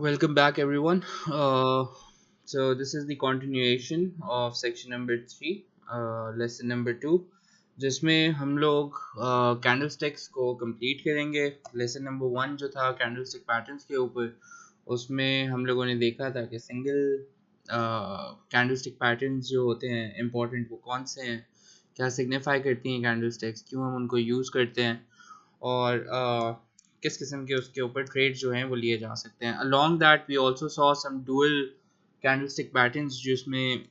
Welcome back, everyone. So this is the continuation of section number three, lesson number two, जिसमें हम लोग candlesticks को complete करेंगे. Lesson number one जो था कैंडलस्टिक पैटर्न्स के ऊपर, उसमें हम लोगों ने देखा था कि सिंगल कैंडलस्टिक पैटर्न्स जो होते हैं इम्पोर्टेंट वो कौन से हैं, क्या सिग्निफाई करती हैं कैंडलस्टिक्स, क्यों हम उनको यूज़ करते हैं, और किस किस्म के उसके ऊपर ट्रेड जो हैं वो लिए जा सकते हैं. Along that we also saw some dual candlestick patterns जिसमें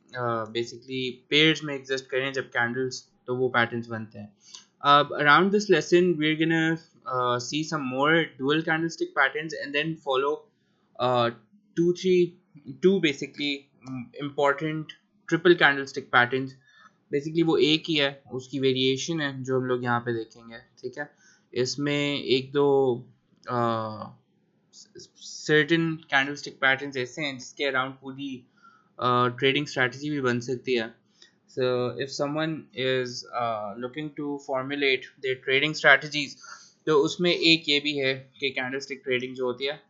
बेसिकली पेयर्स में एग्जिस्ट करें जब कैंडल्स, तो वो पैटर्न्स बनते हैं. Around this lesson we're gonna see some more dual candlestick patterns and then follow uh, two basically important triple candlestick patterns. Basically वो एक ही है, उसकी वेरिएशन है जो हम लोग यहाँ पे देखेंगे. ठीक है, इसमें एक दो सर्टेन कैंडलस्टिक पैटर्न्स ऐसे हैं जिसके अराउंड पूरी ट्रेडिंग स्ट्रैटेजी भी बन सकती है. So if someone is looking to formulate their trading strategies, तो उसमें एक ये भी है कि कैंडलस्टिक ट्रेडिंग जो होती है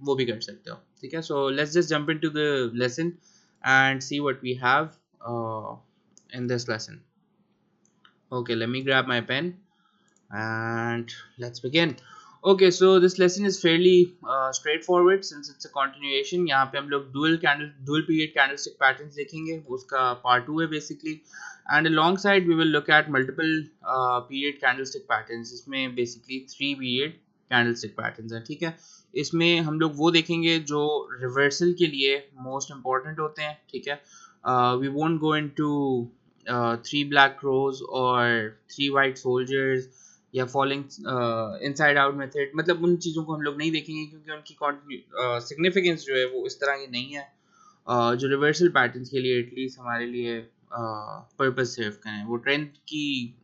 वो भी कर सकते हो. ठीक है, so let's just jump into the lesson and see what we have in this lesson. Okay, let me grab my pen and let's begin. Okay, so this lesson is fairly straightforward since it's a continuation. यहाँ पे हम लोग dual period candlestick patterns देखेंगे, उसका part 2 है basically. And alongside we will look at multiple period candlestick patterns. इसमें basically 3 period candlestick patterns हैं. ठीक है, इसमें हम लोग वो देखेंगे जो reversal के लिए most important होते हैं. ठीक है, we won't go into three black crows or three white soldiers या फॉलिंग इनसाइड आउट मेथड, मतलब उन चीज़ों को हम लोग नहीं देखेंगे क्योंकि उनकी सिग्निफिकेंस जो है वो इस तरह की नहीं है. जो रिवर्सल पैटर्न्स के लिए एटलीस्ट हमारे लिए पर्पस सर्व करें, वो ट्रेंड की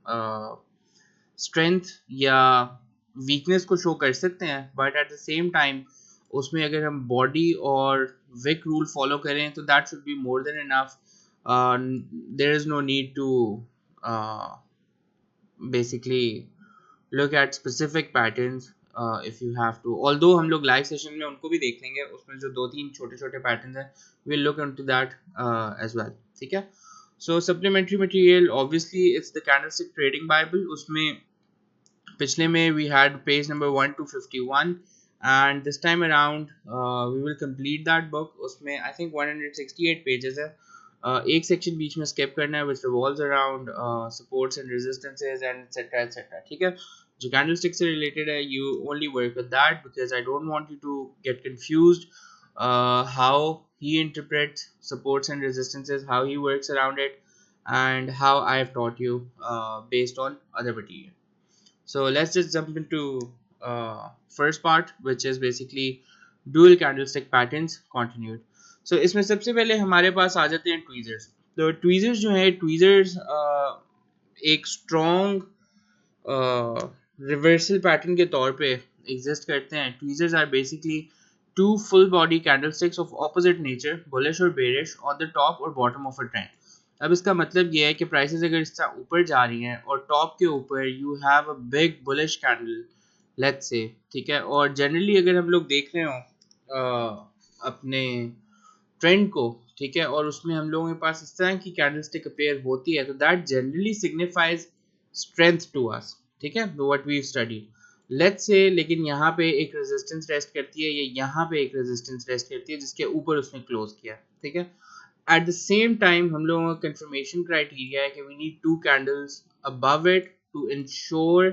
स्ट्रेंथ या वीकनेस को शो कर सकते हैं, but at the same time उसमें अगर हम बॉडी और विक रूल फॉलो करें तो that should be more than enough. There is no need to basically look at specific patterns if you have to. Although हम लोग लाइव सेशन में उनको भी देख लेंगे, उसमें जो दो तीन छोटे छोटे पैटर्न्स हैं we'll look into that as well. ठीक है, so supplementary material obviously it's the candlestick trading bible. उसमें पिछले में we had page number 1 to 51 and this time around we will complete that book. उसमें I think 168 pages है. एक section बीच में skip करना है which revolves around supports and resistances and etc etc. ठीक है, जो कैंडलस्टिक से रिलेटेड है you only work with that because I don't want you to get confused how he interprets supports and resistances, how he works around it, and how I have taught you based on other material. So let's just jump into first part, which is basically dual candlestick patterns continued. So इसमें सबसे पहले हमारे पास आ जाते हैं tweezers. तो tweezers जो है tweezers एक strong reversal pattern के तौर पे exist करते हैं. Tweezers are basically two full body candlesticks of opposite nature, bullish और bearish, on the top और bottom of a trend. अब इसका मतलब ये है कि प्राइसेस अगर इस तरह ऊपर जा रही हैं और टॉप के ऊपर you have a big bullish candle let's say. ठीक है, और जनरली अगर हम लोग देख रहे हो अपने ट्रेंड को, ठीक है, और उसमें हम लोगों के पास इस तरह की कैंडलस्टिक अपेयर होती है तो that generally signifies strength to us. ठीक है, what we study let's say. लेकिन यहाँ पे एक रेजिस्टेंस टेस्ट करती है, ये यहाँ पे एक रेजिस्टेंस टेस्ट करती है जिसके ऊपर उसने क्लोज किया. ठीक है, at the same time हम लोगों का confirmation criteria है कि we need two candles above it to ensure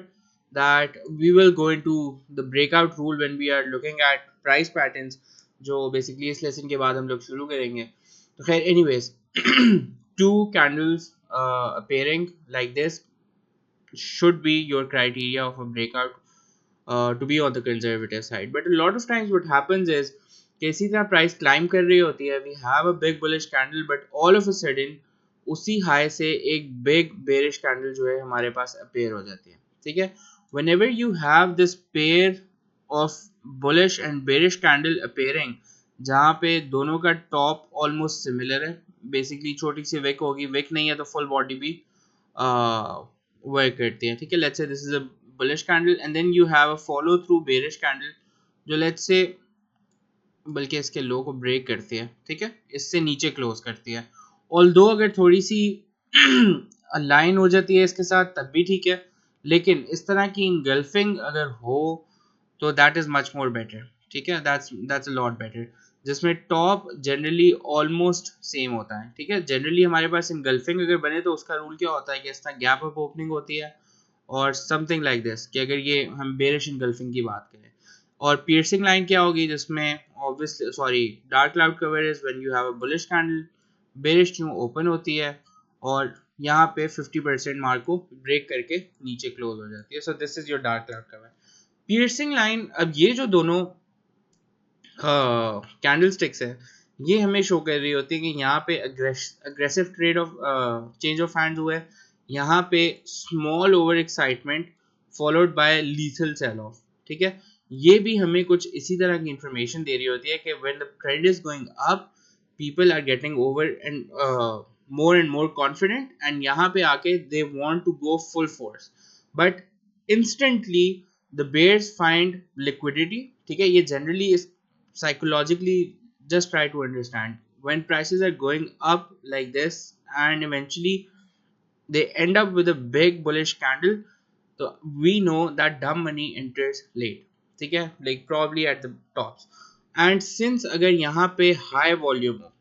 that we will go into the breakout rule when we are looking at price patterns, जो basically इस lesson के बाद हम लोग शुरू करेंगे. तो खैर anyways two candles appearing like this should be your criteria of a breakout to be on the conservative side. But a lot of times what happens is कि इसी तरह प्राइस क्लाइम कर रही होती है, we have a big bullish candle, but all of a sudden उसी high से एक बिग बेरिश कैंडल जो है हमारे पास अपेयर हो जाती है. ठीक है, whenever you have this pair of bullish and bearish candle appearing जहाँ पे दोनों का टॉप ऑलमोस्ट सिमिलर है, बेसिकली छोटी सी विक होगी, विक नहीं है तो फुल बॉडी भी वर्क करती है. ठीक है, लेट्स से this is a bullish candle and then you have a follow through bearish candle जो let's say बल्कि इसके लो को ब्रेक करती है, ठीक है, इससे नीचे क्लोज करती है। ऑल्दो अगर थोड़ी सी लाइन हो जाती है इसके साथ तब भी ठीक है, लेकिन इस तरह की इंगल्फिंग अगर हो तो that is much more better, ठीक है, दैट्स अ लॉट बेटर, जिसमें टॉप जनरली ऑलमोस्ट सेम होता है, ठीक है। जनरली हमारे पास इंगल्फिंग अगर बने तो उसका रूल क्या होता है कि इस तरह गैप अप ओपनिंग होती है और समथिंग लाइक दिस, कि अगर ये हम बेरिश इंगल्फिंग की बात करें। और पियर्सिंग लाइन क्या होगी, जिसमें obviously sorry dark cloud cover is when you have a bullish candle, bearish new open होती है और यहाँ पे 50% मार्क को ब्रेक करके नीचे क्लोज हो जाती है। So this is your dark cloud cover. Piercing line, अब ये जो दोनों कैंडल स्टिक्स है ये हमें शो कर रही होती है कि यहाँ पे aggressive trade of change of hands हुआ है, यहाँ पे small over excitement followed by lethal sell off, ठीक है। ये भी हमें कुछ इसी तरह की इंफॉर्मेशन दे रही होती है कि when the trend is going up people are getting over and more confident and यहाँ पे आके they want to go full force, but instantly the bears find liquidity, ठीक है। ये जनरली इस psychologically just try to understand when prices are going up like this and eventually they end up with a big bullish candle, so we know that dumb money enters late, ठीक है, like probably at the tops, and since अगर यहाँ पे high volume हो,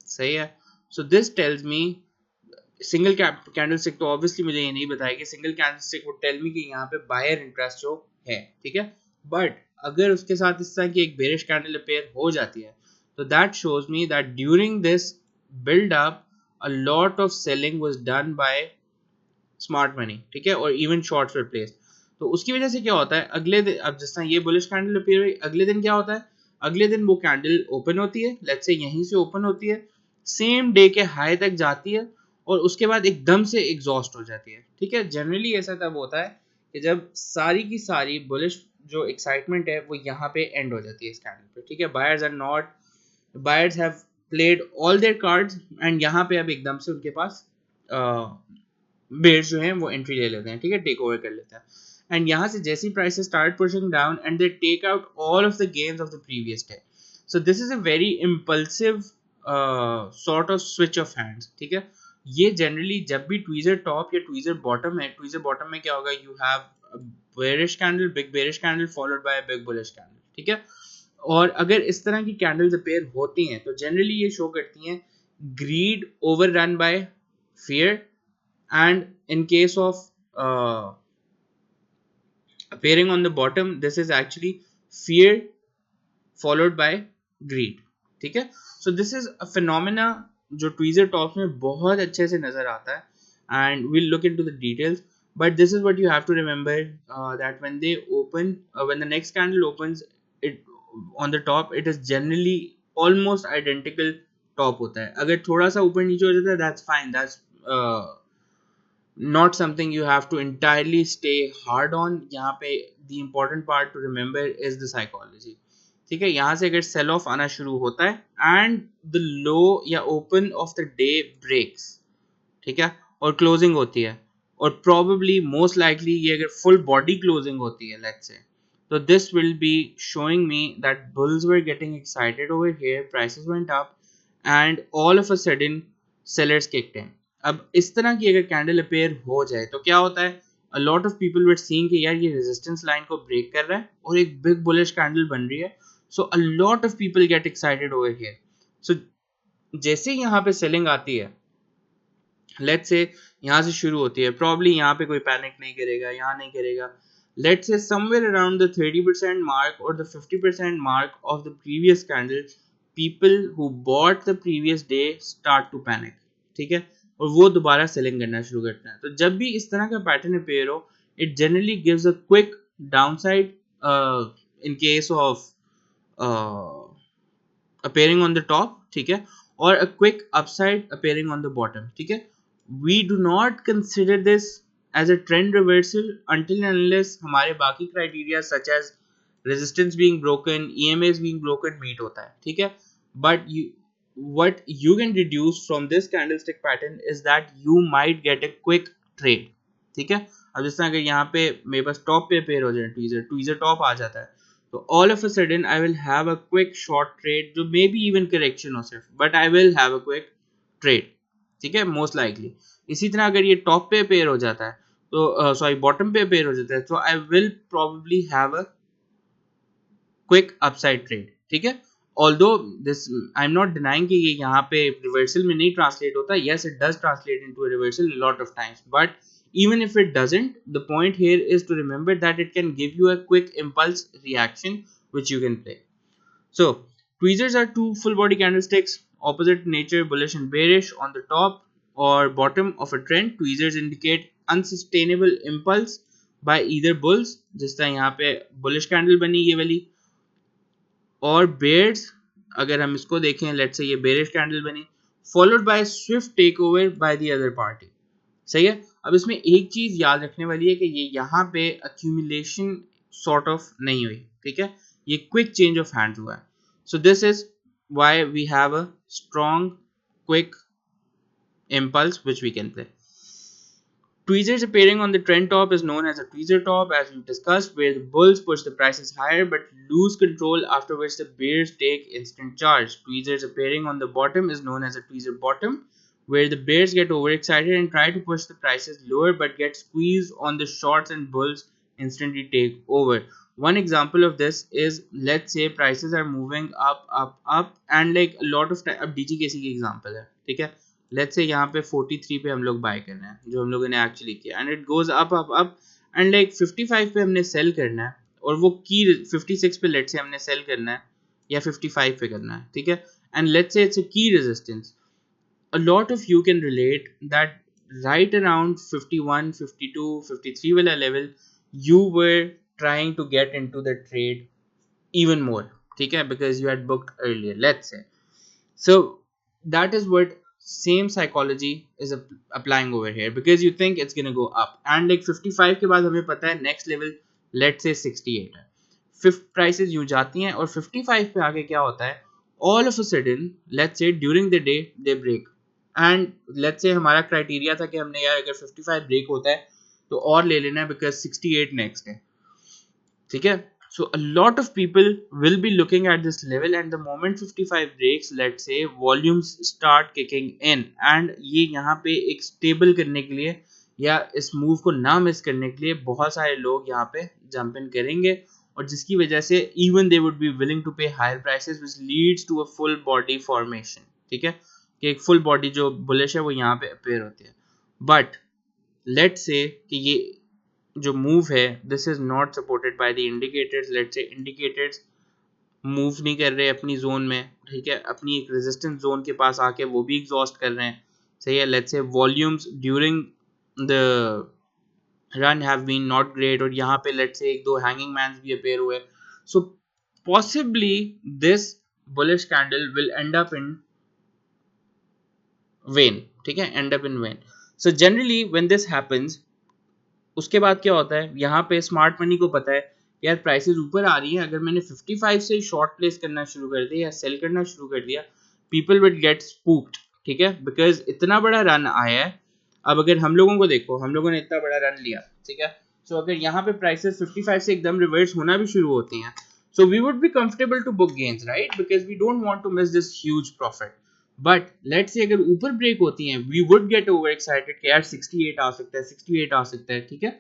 सही है, so this tells me single candle stick तो obviously मुझे ये नहीं बताया कि सिंगल कैंडल स्टिक वो टेल मी कि यहाँ पे बायर इंटरेस्ट जो है, ठीक है। बट अगर उसके साथ इस तरह की एक बेरिश कैंडल अपेयर हो जाती है तो that shows me that during this build up a lot of selling was done by smart money, ठीक है, और इवन शॉर्ट्स वर प्लेस। तो उसकी वजह से क्या होता है, अगले दिन अब जिस तरह ये बुलिश कैंडल अपीयर हुई, अगले दिन क्या होता है, अगले दिन वो कैंडल ओपन होती है, लेट्स से यहीं से ओपन होती है, सेम डे के हाई तक जाती है और उसके बाद एकदम से एग्जॉस्ट हो जाती है, ठीक है। जनरली ऐसा तब होता है कि जब सारी की सारी बुलिश जो एक्साइटमेंट है वो यहाँ पे एंड हो जाती है इस कैंडल पे, ठीक है। Buyers have played all their cards and यहाँ पे अब एकदम से उनके पास बेयर्स जो हैं वो एंट्री ले लेते हैं, ठीक है, टेक ओवर कर लेते हैं एंड यहाँ से जैसी prices start pushing down and they take out all of the gains of the previous day. So this is a very impulsive sort of switch of hands, ठीक है। ये जनरली जब भी ट्वीजर टॉप या tweezer bottom है, tweezer bottom में क्या होगा, you have bearish candle, big bearish candle followed by big bullish candle, ठीक है। और अगर इस तरह की कैंडल्स अपेयर होती हैं तो जनरली ये शो करती हैं greed overrun by fear, and in case of appearing on the bottom this is actually fear followed by greed, ठीक है। so this is a phenomena जो tweezer tops में बहुत अच्छे से नजर आता है and we'll look into the details, but this is what you have to remember, that when they open when the next candle opens it on the top it is generally almost identical top होता है, अगर थोड़ा सा ऊपर नीचे हो जाता है that's fine, that's not something you have to entirely stay hard on, यहाँ पे the important part to remember is the psychology, ठीक है। यहाँ से अगर सेल ऑफ आना शुरू होता है एंड द लो या open of the day breaks, ठीक है, और क्लोजिंग होती है और प्रोबेबली मोस्ट लाइकली ये अगर फुल बॉडी क्लोजिंग होती है लेट्स से, तो this will be showing me that bulls were getting excited over here, prices went up and all of a sudden sellers kicked in. अब इस तरह की अगर कैंडल अपेयर हो जाए तो क्या होता है, a lot of people were seeing कि यार ये रेजिस्टेंस लाइन को ब्रेक कर रहा है और एक बिग बुलिश कैंडल बन रही है, so a lot of people get excited over here। so जैसे यहाँ पे सेलिंग आती है, लेट्स से यहाँ से शुरू होती है, प्रॉब्ली यहाँ पे कोई पैनिक नहीं करेगा, यहाँ नहीं करेगा, let's say somewhere around the 30% mark और the 50% mark of the previous candle people who bought the previous day start to panic, ठीक है, और वो दोबारा सेलिंग करना शुरू करते हैं। तो जब भी इस तरह का पैटर्न अपेयर हो it generally gives a quick downside in case of appearing on the top, ठीक है, or a quick upside appearing on the bottom, ठीक है। We do not consider this as a trend reversal until and unless हमारे बाकी criteria such as resistance being broken, EMAs being broken meet होता है, ठीक है। But what you can deduce from this candlestick pattern is that you might get a quick trade, ठीक है। अब जिस तरह अगर यहाँ पे मेरे पास टॉप पे पेयर हो जाए, ट्वीजर टॉप आ जाता है, तो all of a sudden I will have a quick short trade जो मे बी इवन करेक्शन हो सिर्फ, but I will have a quick trade, ठीक है, मोस्ट लाइकली। इसी तरह अगर ये टॉप पे पेयर हो जाता है तो सॉरी बॉटम पे पेयर हो जाता है, तो I will probably have a quick upside trade, ठीक है। Although this I am not denying कि ये यहाँ पे रिवर्सल में नहीं ट्रांसलेट होता, yes it does translate into a reversal lot of times, but even if it doesn't, the point here is to remember that it can give you a quick impulse reaction which you can play. So tweezers are two full body candlesticks, opposite nature, bullish and bearish on the top or bottom of a trend. Tweezers indicate unsustainable impulse by either bulls, जिस तरह यहाँ पे bullish candle बनी ये वाली, और bears अगर हम इसको देखें, let's say ये bearish candle बनी, followed by swift takeover by the other party. सही है। अब इसमें एक चीज याद रखने वाली है कि ये यहाँ पे accumulation sort of नहीं हुई, ठीक है, ये quick change of hands हुआ है। So this is why we have a strong quick impulse which we can play. Tweezers appearing on the trend top is known as a tweezer top, as we discussed, where the bulls push the prices higher but lose control, after which the bears take instant charge. Tweezers appearing on the bottom is known as a tweezer bottom, where the bears get overexcited and try to push the prices lower but get squeezed on the shorts and bulls instantly take over. One example of this is, let's say prices are moving up and like a lot of time, अब DGKC की example है, ठीक है, let's से यहाँ पे 43 पे हम लोग बाय कर रहे हैं जो हम लोगों ने एक्चुअली किया, and it goes up and like 55 पे हमने सेल करना है, और वो की 56 पे लेट्स से हमने सेल करना है या 55 पे करना है, ठीक है, and let's say it's a की resistance. a lot of you can relate that right around 51, 52, 53 wala level you were trying to get into the trade even more, okay, because you had booked earlier, let's say. So that is what same psychology is applying over here, because you think it's gonna go up, and like 55 के बाद हमें पता है next level let's say 68 है, fifth prices यूं जाती हैं, और 55 पे आके क्या होता है, all of a sudden let's say during the day they break, and let's say हमारा क्राइटेरिया था कि हमने यार अगर 55 ब्रेक होता है तो और ले लेना है बिकॉज 68 नेक्स्ट है, ठीक है। So a lot of people will be looking at this level, and the moment 55 breaks, let's say volumes start kicking in, and ये यहाँ पे एक स्टेबल करने के लिए या इस मूव को ना मिस करने के लिए बहुत सारे लोग यहाँ पे जंप इन करेंगे, और जिसकी वजह से even they would be willing to pay higher prices, which leads to a full body formation, ठीक है, कि एक फुल बॉडी जो बुलिश है वो यहाँ पे अपेयर होती है। बट लेट्स से कि ये जो मूव है this is not supported by the indicators, let's say indicators move नहीं कर रहे अपनी जोन में, ठीक है, अपनी एक रेजिस्टेंस जोन के पास आके वो भी एग्जॉस्ट कर रहे हैं, सही है। Let's say volumes during the run have been not great, और यहाँ पे लेट्स से एक दो हैंगिंग मैन्स भी अपेयर हुए, so possibly this bullish candle will end up in vain, ठीक है, end up in vain. So generally when this happens, उसके बाद क्या होता है, यहाँ पे स्मार्ट मनी को पता है यार प्राइसेस ऊपर आ रही है, अगर मैंने 55 से शॉर्ट प्लेस करना शुरू कर दिया या सेल करना शुरू कर दिया, पीपल विल गेट स्पूक्ड, ठीक है, बिकॉज इतना बड़ा रन आया है। अब अगर हम लोगों को देखो, हम लोगों ने इतना बड़ा रन लिया, ठीक है, सो अगर यहाँ पे प्राइसेस 55 से एकदम रिवर्स होना भी शुरू होती हैं, so we would be comfortable to book gains, right, because we don't want to miss this huge profit. But let's say अगर ऊपर ब्रेक होती हैं, we would get over excited कि यार 68 आ सकता है, 68 आ सकता है, ठीक है,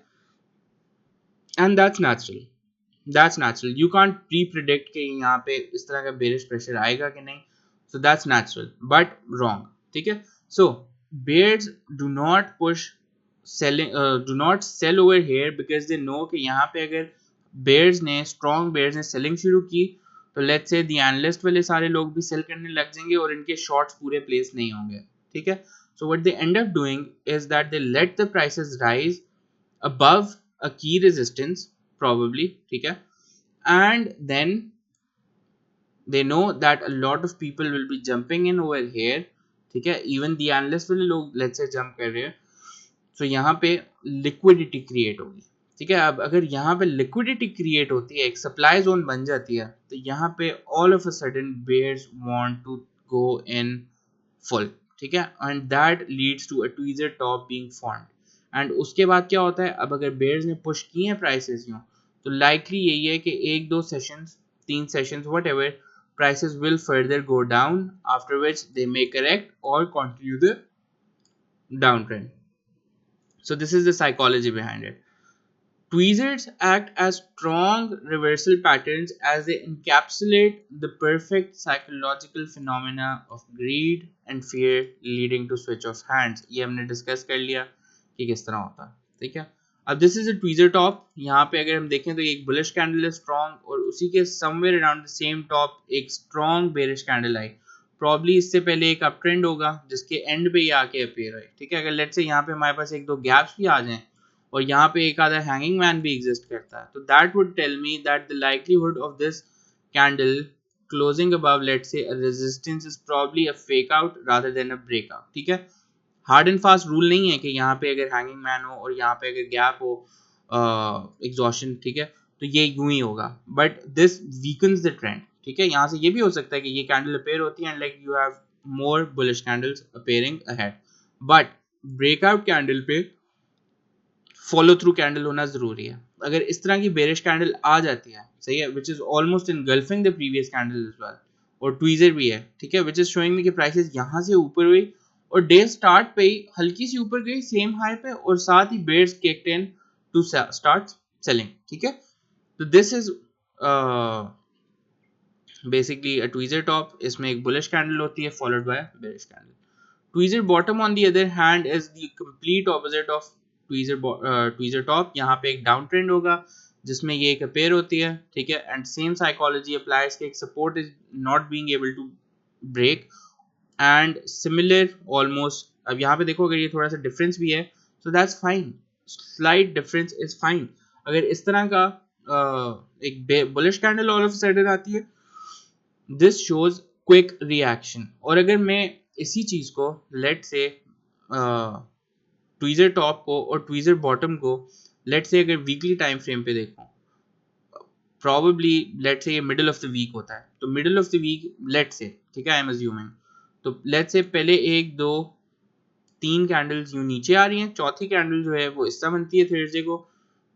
and that's natural, you can't pre predict कि यहाँ पे इस तरह का बेरिश प्रेशर आएगा कि नहीं, so that's natural but wrong, ठीक है। सो bears do not push selling, do not sell over here because they know कि यहाँ पे अगर strong bears ने सेलिंग शुरू की तो लेट्स से दी एनालिस्ट वाले सारे लोग भी सेल करने लग जाएंगे और इनके शॉर्ट्स पूरे प्लेस नहीं होंगे, ठीक है। So what they and up doing is that they let the prices rise above a key resistance probably, ठीक है, and then they know that a lot of people will be jumping in over here, ठीक है, even the analyst वाले लोग let's say jump कर रहे हैं, so यहाँ पे liquidity create होगी, ठीक है। अब अगर यहाँ पे liquidity create होती है, एक supply zone बन जाती है, तो यहाँ पे all of a sudden bears want to go in full, ठीक है, and that leads to a tweezer top being formed, and उसके बाद क्या होता है, अब अगर bears ने push किए हैं prices यूं, तो लाइकली यही है कि 1-2 sessions, 3 sessions whatever, prices will further go down, after which they may correct or continue the downtrend. So this is the psychology behind it. Tweezers act as strong reversal patterns as they encapsulate the perfect psychological phenomena of greed and fear leading to switch of hands. ये हमने discuss कर लिया कि किस तरह होता है, ठीक है. अब this is a tweezer top. यहाँ पे अगर हम देखें तो एक बुलिश कैंडल है स्ट्रॉन्ग, और उसी के somewhere around the same top एक स्ट्रॉन्ग बेरिश कैंडल आई. प्रॉब्ली इससे पहले एक अप ट्रेंड होगा जिसके एंड पे ये आके अपीयर हुए, ठीक है. अगर लेट्स से यहाँ पे हमारे पास एक दो गैप्स भी आ जाएं और यहाँ पे एक आधा हैंगिंग मैन भी एग्जिस्ट करता है, तो that would tell me that the likelihood of this candle closing above let's say a resistance is probably a fake out rather than a breakout, ठीक है. हार्ड एंड फास्ट रूल नहीं है कि यहाँ पे अगर हैंगिंग मैन हो और यहाँ पे अगर गैप हो एग्जॉशन, ठीक है, तो ये यूं ही होगा, but this weakens the trend, ठीक है. यहाँ से ये भी हो सकता है कि ये कैंडल अपेयर होती है and like you have more bullish candles appearing ahead, but breakout candle पे फॉलो थ्रू कैंडल होना जरूरी है. अगर इस तरह की बेरिश कैंडल आ जाती है, सही है, which is almost engulfing the previous candle as well, और ट्वीजर भी है, ठीक है, विच इज शोइंग मी कि प्राइसेस यहाँ से ऊपर हुई और डे स्टार्ट पे ही हल्की सी ऊपर गई सेम हाई पे, और साथ ही bears kicked in to start selling, ठीक है. तो this is basically a tweezer top. इसमें एक बुलिश कैंडल होती है followed by bearish candle. Tweezer bottom on the other hand is the complete opposite of tweezer top. यहाँ पे एक डाउन ट्रेंड होगा जिसमें ये एक अपेयर होती है, ठीक है, एंड सेम साइकोलॉजी अप्लाइज कि एक support is not being able to break and similar almost. अब यहाँ पे देखो अगर ये थोड़ा सा डिफरेंस भी है so that's fine, slight difference is fine. अगर इस तरह का एक bullish candle all of sudden आती है, दिस शोज क्विक रिएक्शन. और अगर मैं इसी चीज को लेट से ट्वीजर टॉप को और ट्वीजर बॉटम को लेट से अगर वीकली टाइम फ्रेम पे देखूं, प्रॉबेबली लेट से ये मिडिल ऑफ द वीक होता है, तो middle of the week let say, ठीक है, आई एम अज्यूमिंग, तो लेट से पहले एक दो तीन कैंडल्स यूं नीचे आ रही हैं, चौथी कैंडल जो है वो इस तरह बनती है थर्सडे को,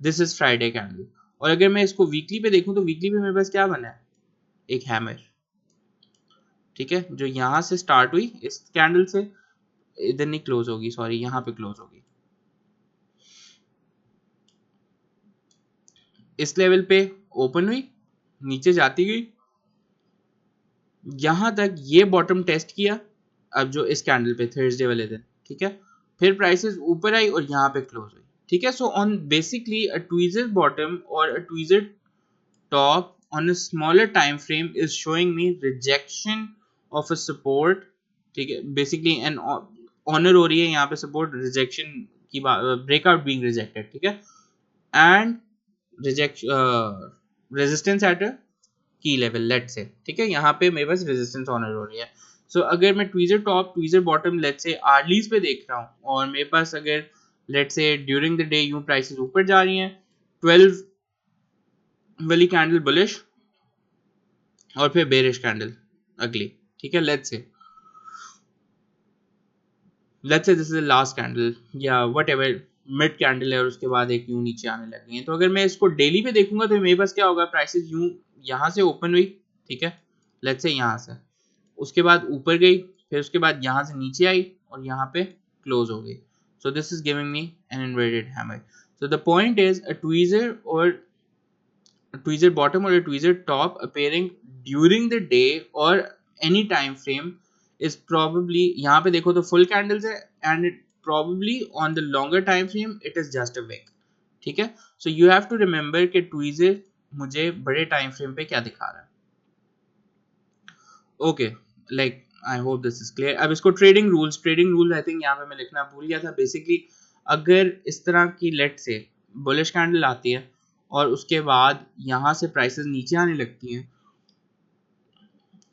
दिस इज फ्राइडे कैंडल. और अगर मैं इसको वीकली पे देखूं तो वीकली पे मेरे पास क्या बना है, एक हैमर, ठीक है, जो यहां से स्टार्ट हुई इस कैंडल से, इधर नहीं क्लोज होगी, सॉरी यहाँ पे क्लोज होगी, इस लेवल पे ओपन हुई, नीचे जाती गई, यहां तक ये बॉटम टेस्ट किया, अब जो इस कैंडल पे थर्सडे वाले दिन, ठीक है, फिर प्राइसेस ऊपर आई और यहाँ पे क्लोज हुई, ठीक है. So on basically a tweezer bottom और a tweezer top on a smaller time frame is showing me rejection of a support, ठीक है, basically an honor हो रही है यहाँ पे support rejection की breakout being rejected, ठीक है, and resistance at a key level let's say, ठीक है, यहाँ पे मेरे पास resistance honor हो रही है. so अगर मैं tweezer top tweezer bottom let's say आर्लीज पे देख रहा हूँ और मेरे पास अगर let's say during the day यूं prices ऊपर जा रही हैं, 12 वाली कैंडल बुलिश और फिर बेरिश कैंडल अगली, ठीक है, लेट्स से this is the last candle या व्हाटएवर मिड कैंडल है और उसके बाद एक यूं नीचे आने लग गई है. तो अगर मैं इसको डेली पे देखूंगा तो मेरे पास क्या होगा, प्राइसेस यूं यहाँ से ओपन हुई, ठीक है, लेट्स से यहाँ से, उसके बाद ऊपर गई, फिर उसके बाद यहाँ से नीचे आई और यहाँ पे क्लोज हो गई. सो this is giving me an inverted hammer. So the point is a tweezer और tweezer bottom or a tweezer top appearing during the day or any time frame is probably, यहाँ पे देखो तो full candles है and it probably on the longer time frame it is just a wick, ठीक है. so you have to remember कि tweezer मुझे बड़े time frame पे क्या दिखा रहा है. okay, like I hope this is clear. अब इसको trading rules I think यहाँ पे मैं लिखना भूल गया था. basically अगर इस तरह की let से bullish candle आती है और उसके बाद यहाँ से प्राइसेस नीचे आने लगती हैं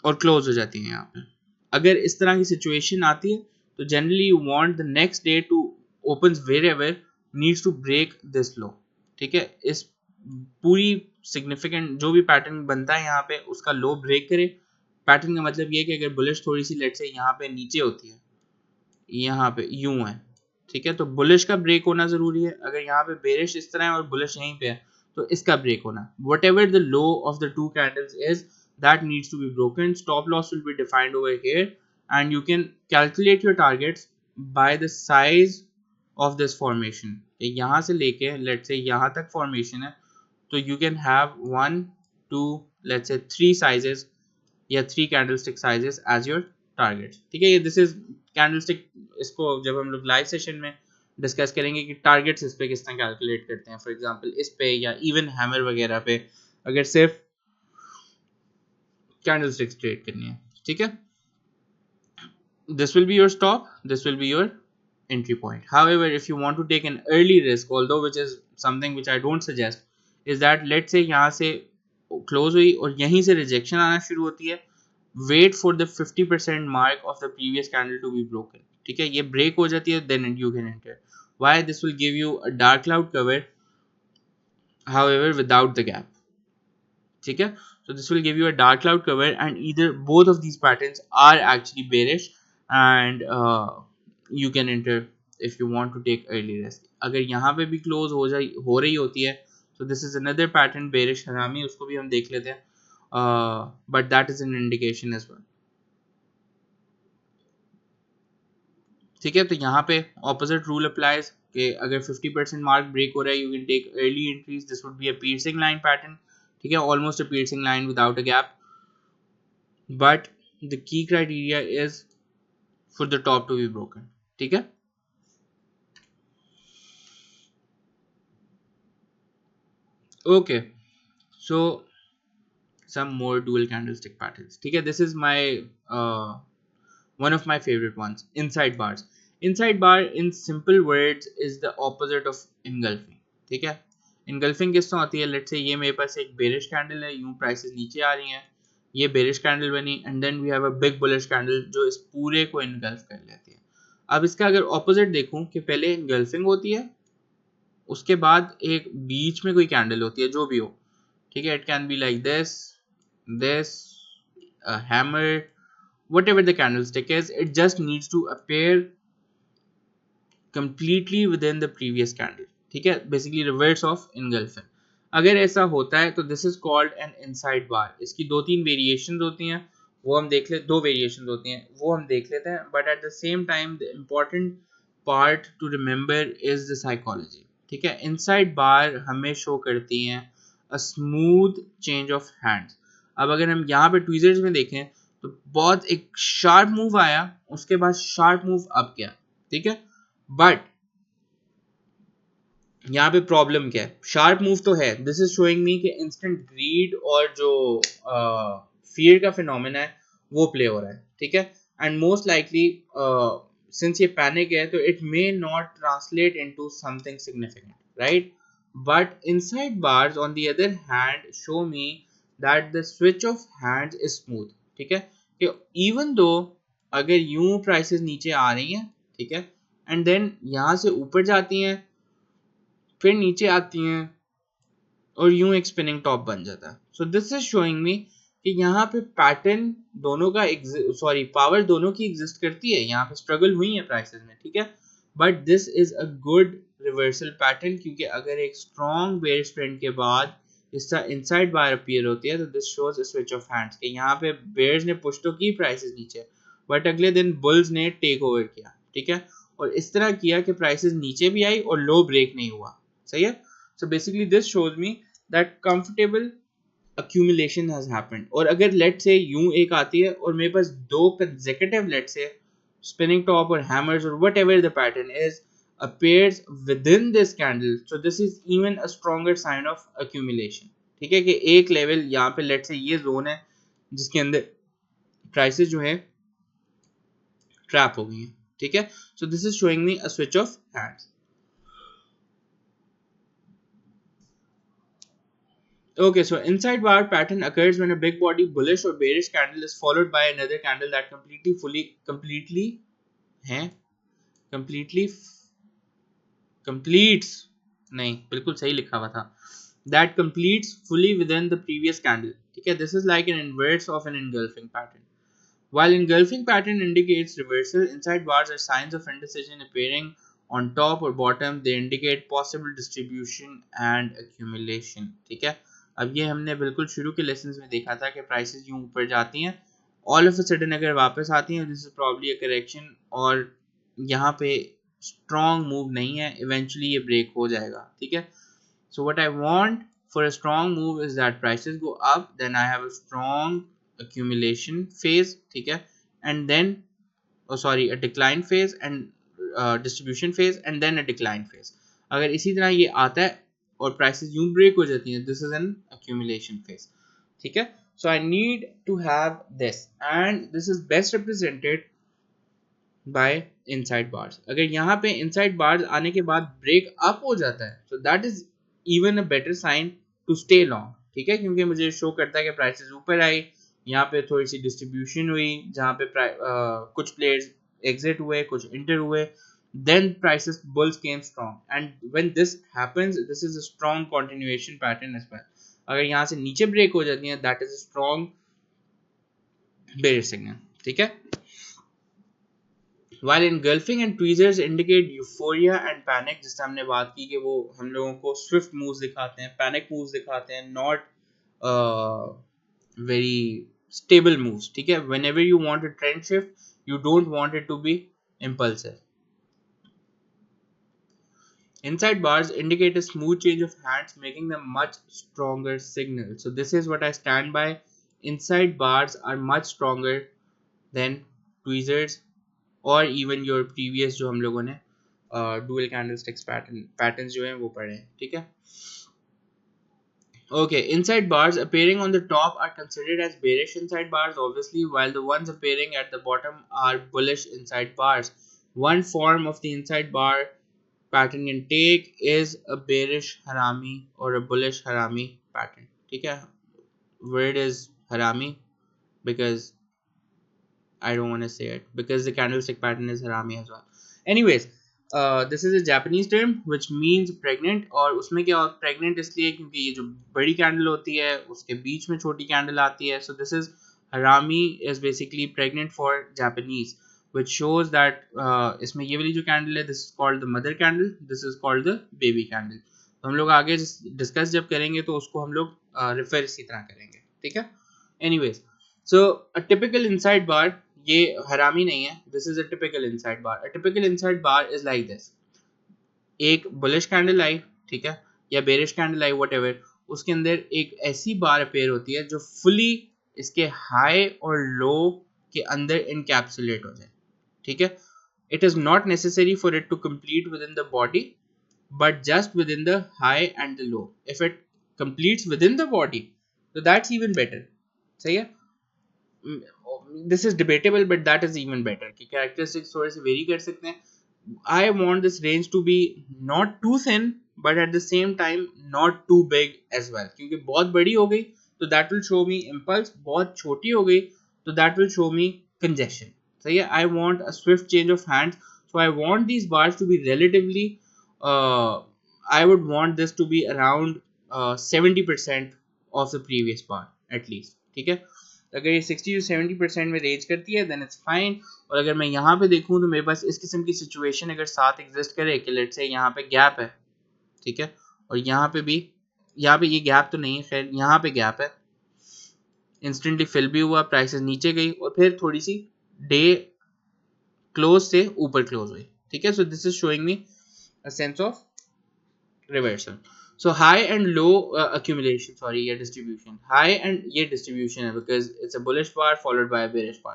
और क्लोज हो जाती हैं यहाँ पे, अगर इस तरह की सिचुएशन आती है तो generally you want the next day to opens wherever needs to break this low, ठीक है. इस पूरी सिग्निफिकेंट जो भी पैटर्न बनता है यहाँ पे उसका लो ब्रेक करे. पैटर्न का मतलब ये है कि अगर बुलिश थोड़ी सी लेट से यहाँ पे नीचे होती है, यहाँ पे यूं है, ठीक है, तो बुलिश का ब्रेक होना जरूरी है. अगर यहाँ पे बेरिश इस तरह है और बुलिश यहीं पे है तो इसका ब्रेक होना, what ever the low of the two candles is that needs to be broken. Stop loss will be defined over here, and you can calculate your targets by the size of this formation. यहाँ से लेके let's say यहाँ तक formation है, तो you can have 1 2 let's say 3 sizes या 3 candlestick sizes as your targets. ठीक है, ये this is candlestick. इसको जब हम लोग लाइव सेशन में डिस्कस करेंगे कि टारगेट्स इस पे किस तरह कैलकुलेट करते हैं, फॉर एग्जांपल इस पे या इवन हैमर वगैरह पे अगर सिर्फ कैंडलस्टिक्स ट्रेड करनी है. ठीक है, this will be your stop, this will be your entry point. However, if you want to take an early risk, although which is something which I don't suggest, is that let's say यहाँ से close हुई और यहीं से rejection आना शुरू होती है, wait for the 50% mark of the previous candle to be broken. ठीक है, ये ब्रेक हो जाती है, then you can enter. Why? This will give you a dark cloud cover, however without the gap. ठीक है, so this will give you a dark cloud cover, and either both of these patterns are actually bearish, and you can enter if you want to take early risk. अगर यहाँ पे भी close हो रही होती है, so this is another pattern bearish हरामी, उसको भी हम देख लेते हैं, but that is an indication as well. ठीक है, तो यहाँ पे ऑपोजिट रूल अप्लाइज कि अगर 50% मार्क ब्रेक हो रहा है, you can take early entries. This would be a piercing line pattern. ठीक है, almost a piercing line without a gap, but the key criteria is for the top to be broken. ठीक है, okay, so some more dual candlestick patterns. ठीक है, this is my one of my favorite ones, inside bars. Inside bar in simple words is the opposite of engulfing. ठीक है, engulfing किस तरह होती है, let's say ये मेरे पास एक bearish candle है, यूं prices नीचे आ रही हैं, ये bearish candle बनी, and then we have a big bullish candle जो इस पूरे को engulf कर लेती है. अब इसका अगर opposite देखूं कि पहले engulfing होती है, उसके बाद एक बीच में कोई कैंडल होती है, जो भी हो. ठीक है, it can be like this, a hammer, whatever the candlestick is, it just needs to appear completely within the previous candle. ठीक है, basically reverse of engulfing. अगर ऐसा होता है तो this is called an inside bar. इसकी दो तीन variations होती हैं, वो हम देख ले, दो variations होती हैं, वो हम देख लेते हैं, but at the same time the important part to remember is the psychology. ठीक है, inside bar हमें show करती हैं a smooth change of hands. अब अगर हम यहाँ पे ट्वीजर्स में देखें तो बहुत एक शार्प मूव आया, उसके बाद शार्प मूव अप गया. ठीक है, बट यहाँ पे प्रॉब्लम क्या है, शार्प मूव तो है, दिस इज शोइंग मी कि इंस्टेंट ग्रीड और जो फियर का फिनोमेना है वो प्ले हो रहा है. ठीक है, एंड मोस्ट लाइकली सिंस ये पैनिक है तो it may not translate into something significant, right? But inside bars on the other hand show me that the switch of hands is smooth. ठीक है, कि इवन दो अगर यूं prices नीचे आ रही हैं, ठीक है, एंड देन यहाँ से ऊपर जाती हैं, फिर नीचे आती हैं और यूं एक स्पिनिंग टॉप बन जाता है. So this is showing me कि यहाँ पे पैटर्न दोनों का पावर दोनों की एग्जिस्ट करती है, यहाँ पे स्ट्रगल हुई है प्राइसेस में. ठीक है, but this is a good reversal pattern, क्योंकि अगर एक स्ट्रॉन्ग बेयरिश ट्रेंड के बाद इसका इनसाइड बार अपीयर होती है तो this shows a switch of hands कि यहाँ पे बेयर्स ने पुश तो की प्राइसेस नीचे, बट अगले दिन बुल्स ने टेक ओवर किया. ठीक है, और इस तरह किया कि प्राइसेस नीचे भी आई और लो ब्रेक नहीं हुआ. सही है, so basically this shows me that comfortable accumulation has happened. और अगर लेट से यूं एक आती है और मेरे पास दो consecutive लेट से spinning top और hammers or whatever the pattern is appears within this candle, so this is even a stronger sign of accumulation. ठीक है, कि एक लेवल यहाँ पे लेट से ये जोन है जिसके अंदर प्राइसेस जो है ट्रैप हो गई हैं. ठीक है, so this is showing me a switch of hands. Okay, so inside bar pattern occurs when a big body bullish or bearish candle is followed by another candle that है completely completes नहीं बिल्कुल सही लिखा हुआ था, that completes fully within the previous candle. ठीक है, this is like an inverse of an engulfing pattern. While engulfing pattern indicates reversal, inside bars are signs of indecision appearing on top or bottom they indicate possible distribution and accumulation. ठीक है, अब ये हमने बिल्कुल शुरू के lessons में देखा था कि प्राइसेस यूं ऊपर जाती हैं, ऑल ऑफ अ सडन अगर वापस आती हैं, this is probably a correction, और यहाँ पे स्ट्रॉन्ग मूव नहीं है, इवेंचुअली ये ब्रेक हो जाएगा. ठीक है, so what I want for a strong move is that prices go up, then I have a strong accumulation phase. ठीक है, and then a decline phase and distribution phase and then a decline phase. अगर इसी तरह ये आता है और prices यूं ब्रेक हो जाती हैं, this is an accumulation phase. ठीक है, so I need to have this, and this is best represented by inside bars. अगर यहाँ पे inside bars आने के बाद break up हो जाता है, so that is even a better sign to stay long. ठीक है, क्योंकि मुझे शो करता है कि prices ऊपर आई, यहाँ पे थोड़ी सी डिस्ट्रीब्यूशन हुई, जहाँ पे कुछ प्लेयर्स एग्जिट हुए, कुछ इंटर हुए, then prices bulls came strong, and when this happens, this is a strong continuation pattern as well. अगर यहाँ से नीचे ब्रेक हो जाती है, that is a strong bearish signal. ठीक है, while engulfing and tweezers indicate euphoria and panic, जिससे हमने बात की कि वो हम लोगों को swift moves दिखाते हैं, panic moves दिखाते हैं, not very stable moves. ठीक है, whenever you want a trend shift, you don't want it to be impulsive. Inside bars indicate a smooth change of hands, making them much stronger signal. So this is what I stand by. Inside bars are much stronger than tweezers और even your previous जो हम लोगों ने dual candlesticks patterns जो हैं वो पढ़े हैं. ठीक है, okay, inside bars appearing on the top are considered as bearish inside bars, obviously, while the ones appearing at the bottom are bullish inside bars. One form of the inside bar pattern can take is a bearish harami or a bullish harami pattern. ठीक है, word is harami because I don't want to say it because the candlestick pattern is harami as well. Anyways, this is a Japanese term which means pregnant, और उसमें क्या pregnant इसलिए क्योंकि ये जो बड़ी कैंडल होती है उसके बीच में छोटी कैंडल आती है. So this is harami is basically pregnant for Japanese, which shows that इसमें ये वाली जो कैंडल है, this is called the mother candle, this is called the baby candle. तो हम लोग आगे डिस्कस जब करेंगे तो उसको हम लोग रेफर इसी तरह करेंगे. ठीक है, anyways, so a typical inside bar, ये हरामी नहीं है, this is a typical inside bar. A typical inside bar is like this. एक बुलिश कैंडल आई, ठीक है, या बेरिश कैंडल आई, व्हाटएवर, उसके अंदर एक ऐसी बार अपेयर होती है जो फुली इसके हाई और लो के अंदर इनकैप्सुलेट हो जाए. ठीक है, it is not necessary for it to complete within the body but just within the high and the low. If it completes within the body तो that's even better. सही है, this is debatable but that is even better कि characteristics थोड़े से vary कर सकते हैं. I want this range to be not too thin but at the same time not too big as well, क्योंकि बहुत बड़ी हो गई तो that will show me impulse, बहुत छोटी हो गई तो that will show me congestion. सही है, I want a swift change of hands, so I want these bars to be relatively I would want this to be around 70% of the previous bar at least. ठीक है, अगर ये 60 to 70% में range करती है then it's fine. और अगर मैं यहाँ पे देखूँ तो मेरे पास इस किस्म की सिचुएशन अगर साथ एग्जिस्ट करे कि लेट्स से यहाँ पे गैप है, ठीक है, और यहाँ पे भी, यहाँ पे ये गैप तो नहीं है, खैर यहाँ पे गैप है, इंस्टेंटली फिल भी हुआ, प्राइसेस नीचे गई और फिर थोड़ी सी डे क्लोज से ऊपर क्लोज हुई. ठीक है, so this is showing me a sense of reversal. So high and low accumulation, sorry, yeah, distribution. High and yeah, distribution because it's a bullish bar followed by a bearish bar.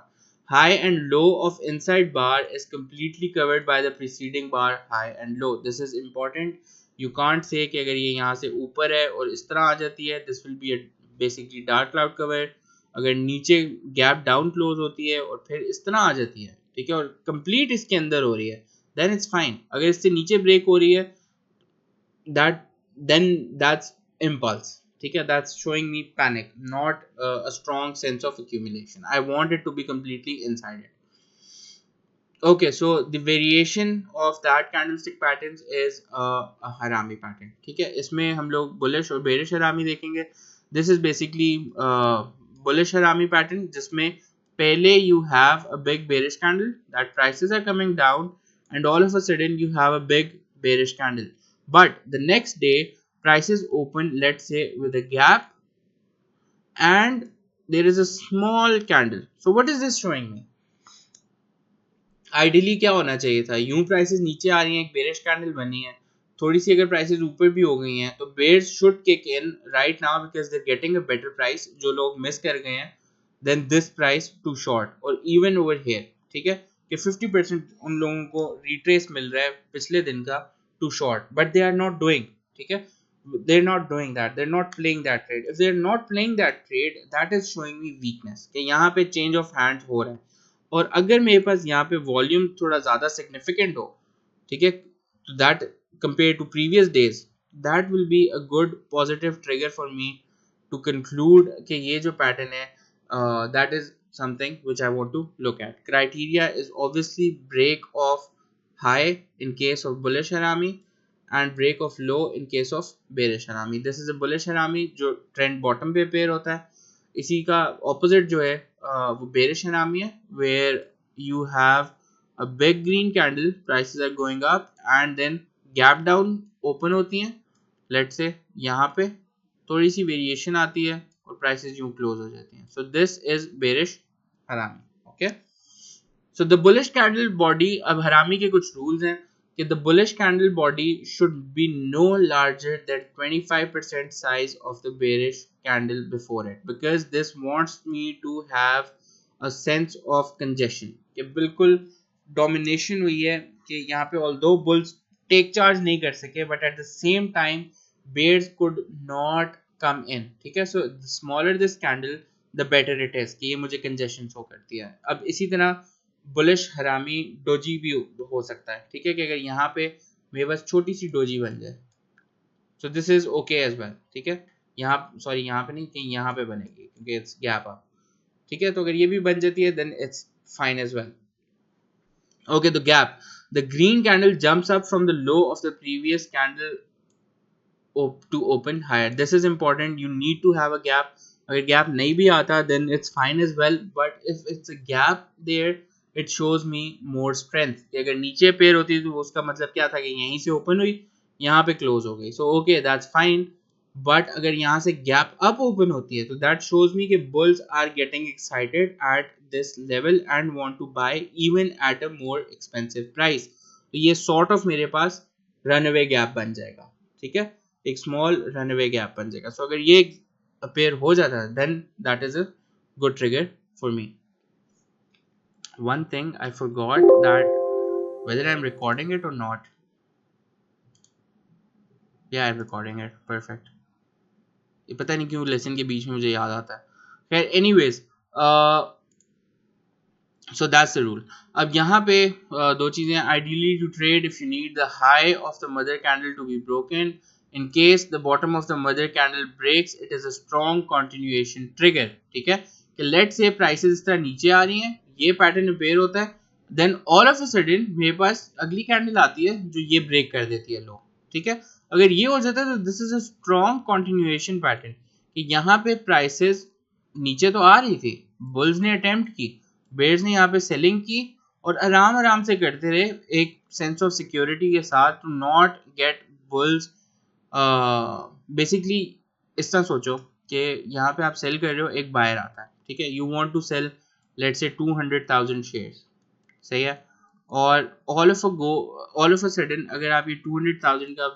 High and low of inside bar is completely covered by the preceding bar high and low. This is important. You can't say कि अगर ये यहाँ से ऊपर है और इस तरह आ जाती है, this will be a basically dark cloud cover. अगर नीचे gap down close होती है और फिर इस तरह आ जाती है, ठीक है, और complete इसके अंदर हो रही है, then it's fine. अगर इससे नीचे break हो रही है, then that's impulse. ठीक है, that's showing me panic, not a strong sense of accumulation. I want it to be completely inside it. Okay, so the variation of that candlestick patterns is a harami pattern. ठीक है, इसमें हम लोग bullish और bearish harami देखेंगे. This is basically bullish harami pattern जिसमें पहले you have a big bearish candle that prices are coming down and all of a sudden you have a big bearish candle. But the next day prices open, let's say, with a gap, and there is a small candle. So what is this showing me? Ideally क्या होना चाहिए था, यूं prices नीचे आ रही हैं, एक बेरिश कैंडल बनी है, थोड़ी सी अगर प्राइसेस ऊपर भी हो गई हैं तो bears should kick in right now because they getting a better price, जो लोग मिस कर गए हैं then this price to short, और इवन ओवर हियर, ठीक है, कि 50% उन लोगों को रिट्रेस मिल रहा है पिछले दिन का to short, but they are not doing, ठीक है, they're not doing that, they're not playing that trade. If they're not playing that trade, that is showing me weakness कि यहाँ पे change of hands हो रहा है, और अगर मेरे पास यहाँ पे वॉल्यूम थोड़ा ज़्यादा सिग्निफिकेंट हो, ठीक है, तो that compare to previous days, that will be a good positive trigger for me to conclude कि ये जो पैटर्न है that is something which I want to look at. Criteria is obviously break of high in case of bullish harami and break of low in case of bearish harami. This is a bullish harami जो trend bottom पे pair होता है. इसी का opposite जो है वो bearish harami है where you have a big green candle, prices are going up and then gap down open होती हैं, let's say यहाँ पे थोड़ी सी variation आती है और prices यूं close हो जाती हैं. So this is bearish harami. Okay. So the bullish candle body, अब हरामी के कुछ rules हैं कि the bullish candle body should be no larger than 25% size of the bearish candle before it, because this wants me to have a sense of congestion कि बिल्कुल domination हुई है कि यहाँ पे although bulls take charge नहीं कर सके but at the same time bears could not come in, ठीक है. So the smaller this candle the better it is कि ये मुझे congestion show करती है. अब इसी तरह बुलिश हरामी डोजी भी हो सकता है, ठीक है, कि अगर यहाँ पे मेरे पास छोटी सी डोजी बन जाए, so this is okay as well, ठीक है, यहाँ सॉरी यहाँ पे नहीं, कहीं यहाँ पे बनेगी क्योंकि इट्स गैप अप, ठीक है, तो अगर ये भी बन जाती है then it's fine as well. Okay, the gap, the green candle jumps up from the low of the previous candle to open higher. This is important, you need to have a gap. अगर gap नहीं भी आता then it's fine as well, but if it's a gap there it shows me more strength कि अगर नीचे pair होती तो उसका मतलब क्या था कि यहीं से ओपन हुई, यहाँ पे क्लोज हो गई, so okay that's fine. but अगर यहाँ से gap up ओपन होती है तो that shows me कि bulls are getting excited at this level and want to buy even at a more expensive price. तो ये sort of मेरे पास runaway gap बन जाएगा, ठीक है, एक स्मॉल रनअवे गैप बन जाएगा. सो अगर ये अपेयर हो जाता है then that is a good trigger for me. One thing I forgot that whether I'm recording it or not. Yeah, I'm recording it. Perfect. ये पता नहीं क्यों लेसन के बीच में मुझे याद आता है. खैर anyways, so that's the rule. अब यहाँ पे दो चीजें, ideally to trade if you need the high of the mother candle to be broken. In case the bottom of the mother candle breaks, it is a strong continuation trigger, ठीक है, कि let's say prices इस तरह नीचे आ रही हैं, ये pattern appear होता है, then all of a sudden मेरे पास अगली candle आती है जो ये break कर देती है लो, ठीक है, अगर ये हो जाता है तो this is a strong continuation pattern कि यहाँ पे prices नीचे तो आ रही थी, बुल्स ने अटेम्प्ट की, बेयर्स ने यहाँ पे सेलिंग की और आराम आराम से करते रहे एक सेंस ऑफ सिक्योरिटी के साथ to not get bulls. Basically इस तरह सोचो कि यहाँ पे आप सेल कर रहे हो, एक बायर आता है, ठीक है, you want to sell let's say 200,000 shares, सही है, और ऑल ऑफ अ सडन अगर आप ये 200,000 का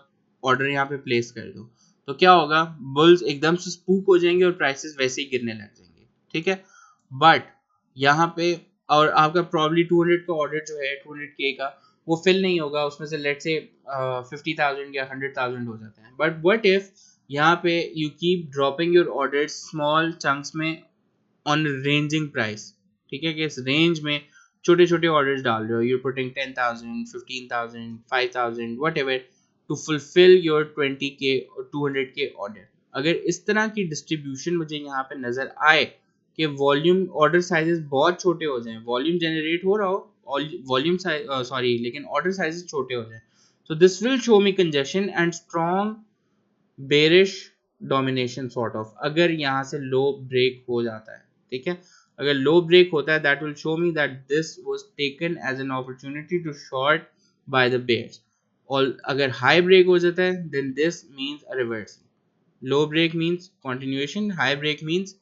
ऑर्डर यहाँ पे प्लेस कर दो तो क्या होगा, बुल्स एकदम से स्पूक हो जाएंगे और प्राइसेस वैसे ही गिरने लग जाएंगे, ठीक है. बट यहाँ पे और आपका प्रॉब्ली 200 का ऑर्डर जो है 200K का वो फिल नहीं होगा, उसमें से लेट्स से 50,000 या 100,000 हो जाते हैं. बट व्हाट इफ यहाँ पे you keep dropping your order small chunks में ऑन रेंजिंग प्राइस, ठीक है, कि इस रेंज में छोटे छोटे ऑर्डर्स डाल रहे हो, you putting 10,000 15,000 5,000 whatever to fulfil your 20K और 200K ऑर्डर. अगर इस तरह की डिस्ट्रीब्यूशन मुझे यहाँ पे नजर आए कि वॉल्यूम ऑर्डर साइजेस बहुत छोटे हो जाएं, वॉल्यूम जनरेट हो रहा हो वॉल्यूम सॉरी लेकिन ऑर्डर साइजेस छोटे हो जाएं, so this will show me congestion and strong bearish domination sort of. अगर यहाँ से लो ब्रेक हो जाता है, ठीक है, अगर लो ब्रेक होता है that will show me that this was taken as an opportunity to short by the bears. और अगर high break हो जाता है then this means a reversal. Low break means continuation, high break means